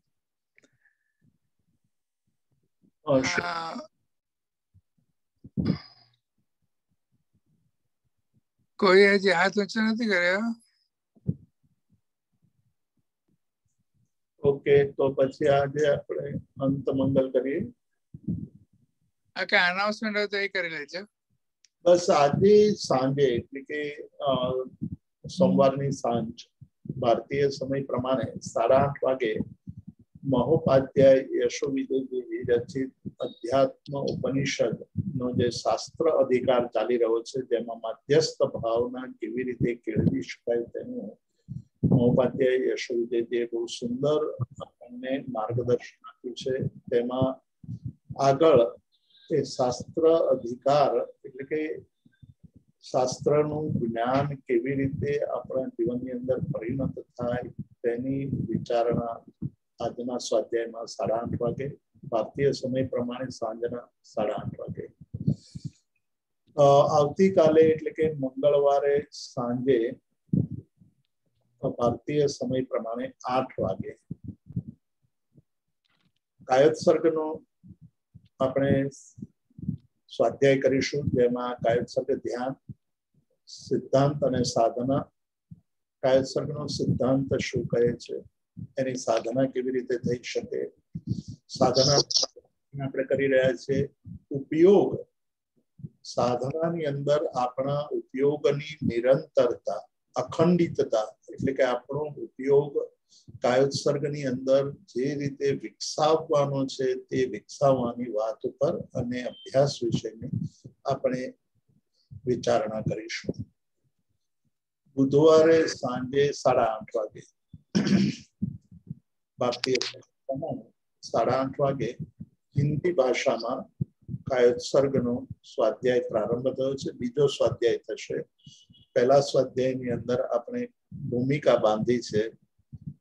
કોઈ હજી હાથ ઊંચો નથી કર્યો? ઓકે, તો પછી આજે આપણે અંત મંગલ કરીએ. કે અનાઉન્સમેન્ટ હોય તો એ કરી લેજો. બસ આજે સાંજે એટલે કે સોમવારની સાંજ ભારતીય સમય પ્રમાણે 8:30 વાગે મહોપાધ્યાય યશોવિજયજી રચિત અધ્યાત્મ ઉપનિષદ નો જે શાસ્ત્ર અધિકાર ચાલી રહ્યો છે, જેમાં મધ્યસ્થ ભાવના કેવી રીતે કેળવી શકાય તેનું મહોપાધ્યાય યશોવિજયજીએ બહુ સુંદર આપણને માર્ગદર્શન આપ્યું છે. તેમાં આગળ એ શાસ્ત્ર અધિકાર એટલે કે શાસ્ત્રનું જ્ઞાન કેવી રીતે આપણા જીવનની અંદર પરિણત થાય તેની વિચારણા આજના સ્વાધ્યાયમાં 8:30 વાગે ભારતીય સમય પ્રમાણે સાંજના 8:30 વાગે. આવતીકાલે એટલે કે મંગળવારે સાંજે ભારતીય સમય પ્રમાણે 8 વાગે કાયોત્સર્ગનો આપણે સ્વાધ્યાય કરીશું, જેમાં કાયોત્સર્ગ ધ્યાન, સિદ્ધાંત અને સાધના. કાયોત્સર્ગનો સિદ્ધાંત શું કહે છે, એની સાધના કેવી રીતે થઈ શકે, સાધના આપણે કરી રહ્યા છીએ. ઉપયોગ, સાધનાની અંદર આપણા ઉપયોગની નિરંતરતા, અખંડિતતા, એટલે કે આપણો ઉપયોગ કાયોત્સર્ગની અંદર જે રીતે વિકસાવવાનો છે તે વિકસાવવાની વાત ઉપર અને અભ્યાસ વિશેની આપણે વિચારણા કરીશું. બુધવારે સાંજે 8:30 વાગે ભારતીય 8:30 વાગે હિન્દી ભાષામાં કાયોત્સર્ગનો સ્વાધ્યાય પ્રારંભ થયો છે. બીજો સ્વાધ્યાય થશે. પહેલા સ્વાધ્યાયની અંદર આપણે ભૂમિકા બાંધી છે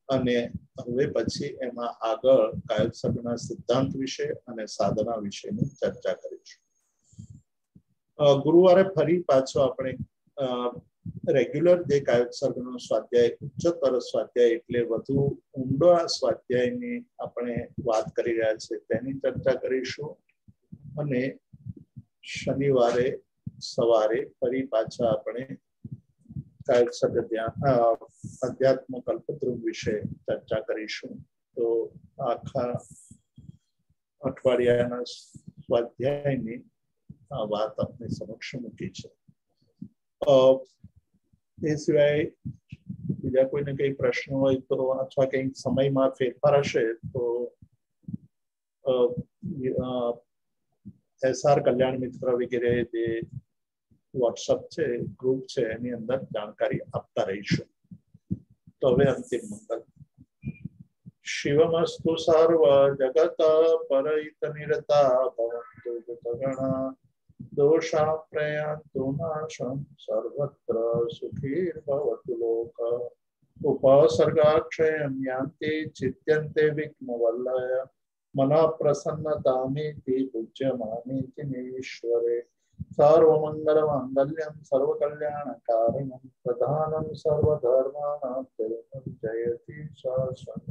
અને હવે પછી એમાં આગળ કાયક સર્ગના સિદ્ધાંત વિશે અને સાધના વિશેની ચર્ચા કરીશું. ગુરુવારે ફરી પાછો આપણે રેગ્યુલર જે કાયક સર્ગનો સ્વાધ્યાય ઉચ્ચતર સ્વાધ્યાય એટલે વધુ ઊંડા સ્વાધ્યાયની આપણે વાત કરી રહ્યા છીએ તેની ચર્ચા કરીશું. અને શનિવારે સવારે ફરી પાછા આપણે કાયક સર્ગ અધ્યાત્મ કલ્પદ્રુમ વિશે ચર્ચા કરીશું. તો આખા અઠવાડિયાના સ્વાધ્યાયની આ વાત આપની સમક્ષ મૂકી છે. એ સિવાય બીજા કોઈને કઈ પ્રશ્ન હોય તો અથવા કંઈક સમયમાં ફેરફાર હશે તો SR કલ્યાણ મિત્ર વગેરે જે વોટ્સઅપ છે ગ્રુપ છે એની અંદર જાણકારી આપતા રહીશું. તો હવે અંતિમ મંગલ. શિવમસ્તુ સર્વ જગત પરહિત નિરતા ભવન્તુ ભૂતગણા દોષા પ્રયાન્તુ નાશં સર્વત્ર સુખીર્ભવતુ લોક ઉપસર્ગાક્ષયં યાન્તિ ચિત્યન્તે વિઘ્નવલ્લય મનઃ પ્રસન્નતામેતિ પૂજ્યમાનેતિ નીશ્વરે સર્વમંગલ માંગલ્યં સર્વકલ્યાણકારિણં પ્રધાनं સર્વધર્માણાં જયતિ શાસનम्.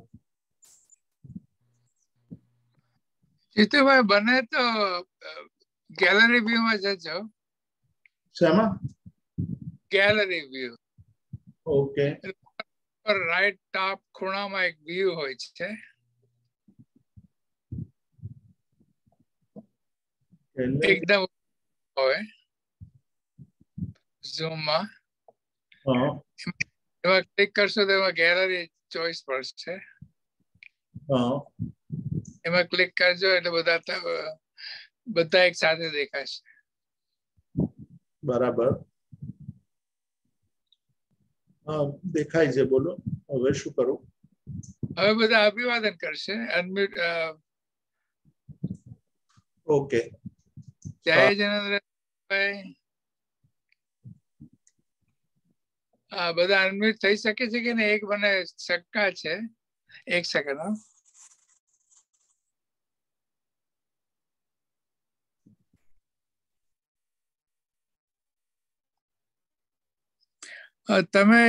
જીતુભાઈ બને તો ગેલેરી વ્યૂ માં જજો. શેમાં? Gallery view. ઓકે. રાઈટ ટોપ ખૂણામાં એક વ્યૂ હોય છે. એકદમ હોય ઝૂમ માં. એમાં ક્લિક કરશો તો એમાં ગેલેરી ચોઈસ પડશે. એમાં ક્લિક કરજો એટલે બધા એક સાથે દેખાશે. બરાબર. દેખાય છે. બોલો હવે શું કરું? હવે બધા અભિવાદન કરશે. અનમ્યુટ. ઓકે. જય જિનેન્દ્રભાઈ. બધા અનમ્યુટ થઈ શકે છે કે નહીં? એક મને શંકા છે. એક સેકન્ડ. તમે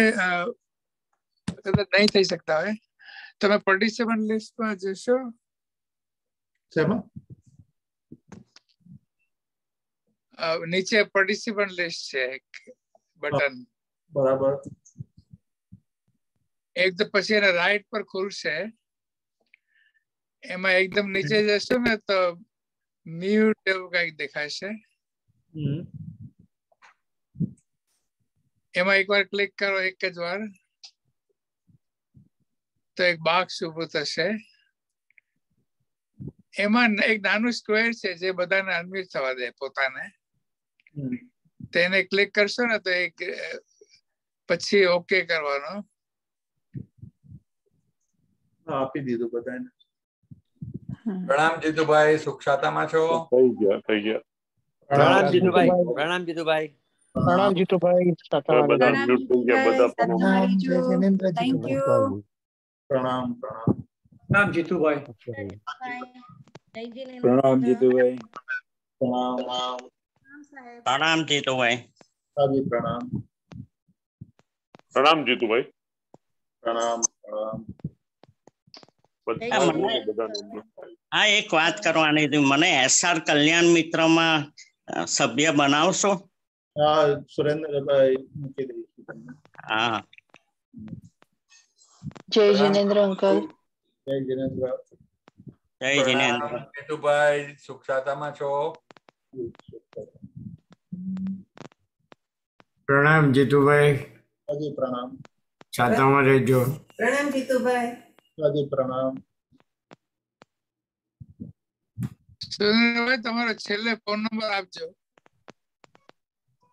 નહીં થઈ શકતા હોય તમે પાર્ટિસિપન્ટ લિસ્ટમાં જશો. નીચે પાર્ટિસિપન્ટ લિસ્ટ છે એક બટન. બરાબર. એક તો પછી એના રાઈટ પર ખુલશે. એમાં એકદમ નીચે જશો ને તો મ્યુટ એવું કઈક દેખાશે. એમાં એકવાર ક્લિક કરો એક જ વાર તો એક બોક્સ ઉભું થશે. એમાં એક નાનું સ્ક્વેર છે જે બધાને અનમ્યુટ થવા દે પોતાને. તેને ક્લિક કરશો ને તો એક પછી ઓકે કરવાનો. આપી દીધું બધાને. પ્રણામ જીતુભાઈ, સુખ શાંતિમાં છો? થઈ ગયા. પ્રણામ જીતુભાઈ. પ્રણામ જીતુભાઈ. પ્રણામ જીતુભાઈ. બધા મ્યુટ થઈ ગયા. બધા થેન્ક યુ. પ્રણામ. પ્રણામ જીતુભાઈ. પ્રણામ જીતુભાઈ. પ્રણામ જીતુભાઈ. પ્રણામ. પ્રણામ જીતુભાઈ. પ્રણામ. હા, એક વાત કરવાની હતી. મને SR કલ્યાણ મિત્રમાં સભ્ય બનાવશો? હા, સુરેન્દ્રભાઈ મૂકી દઈશું. હા. જય જિનેન્દ્ર અંકલ. જય જિનેન્દ્ર. જય જિનેન્દ્ર. જીતુભાઈ, સુખ શાંતિમાં છો? પ્રણામ જીતુભાઈ. પ્રણામ. શાંતામાં રહેજો. પ્રણામ જીતુભાઈ. પ્રણામ. સુરેન્દ્રભાઈ તમારો છેલ્લે ફોન નંબર આપજો.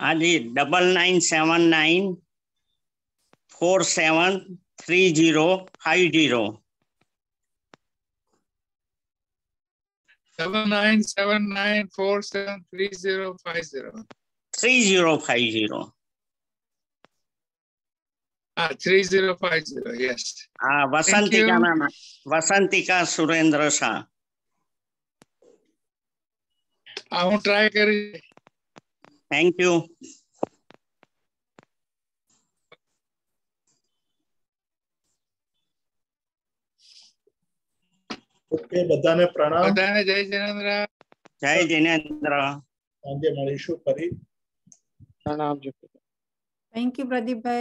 હાજી, 9979 473050. 9979473050. 3050. હા 3050 યસ. હા, વસંતિકા સુરેન્દ્ર શાહ. હા હું ટ્રાય કરી. Thank you. ઓકે, બધાને પ્રણામ. બધાને જય જિનેન્દ્ર. જય જિનેન્દ્ર. સાંજે મળીશું ફરી. પ્રણામ. Thank you Pradeepbhai.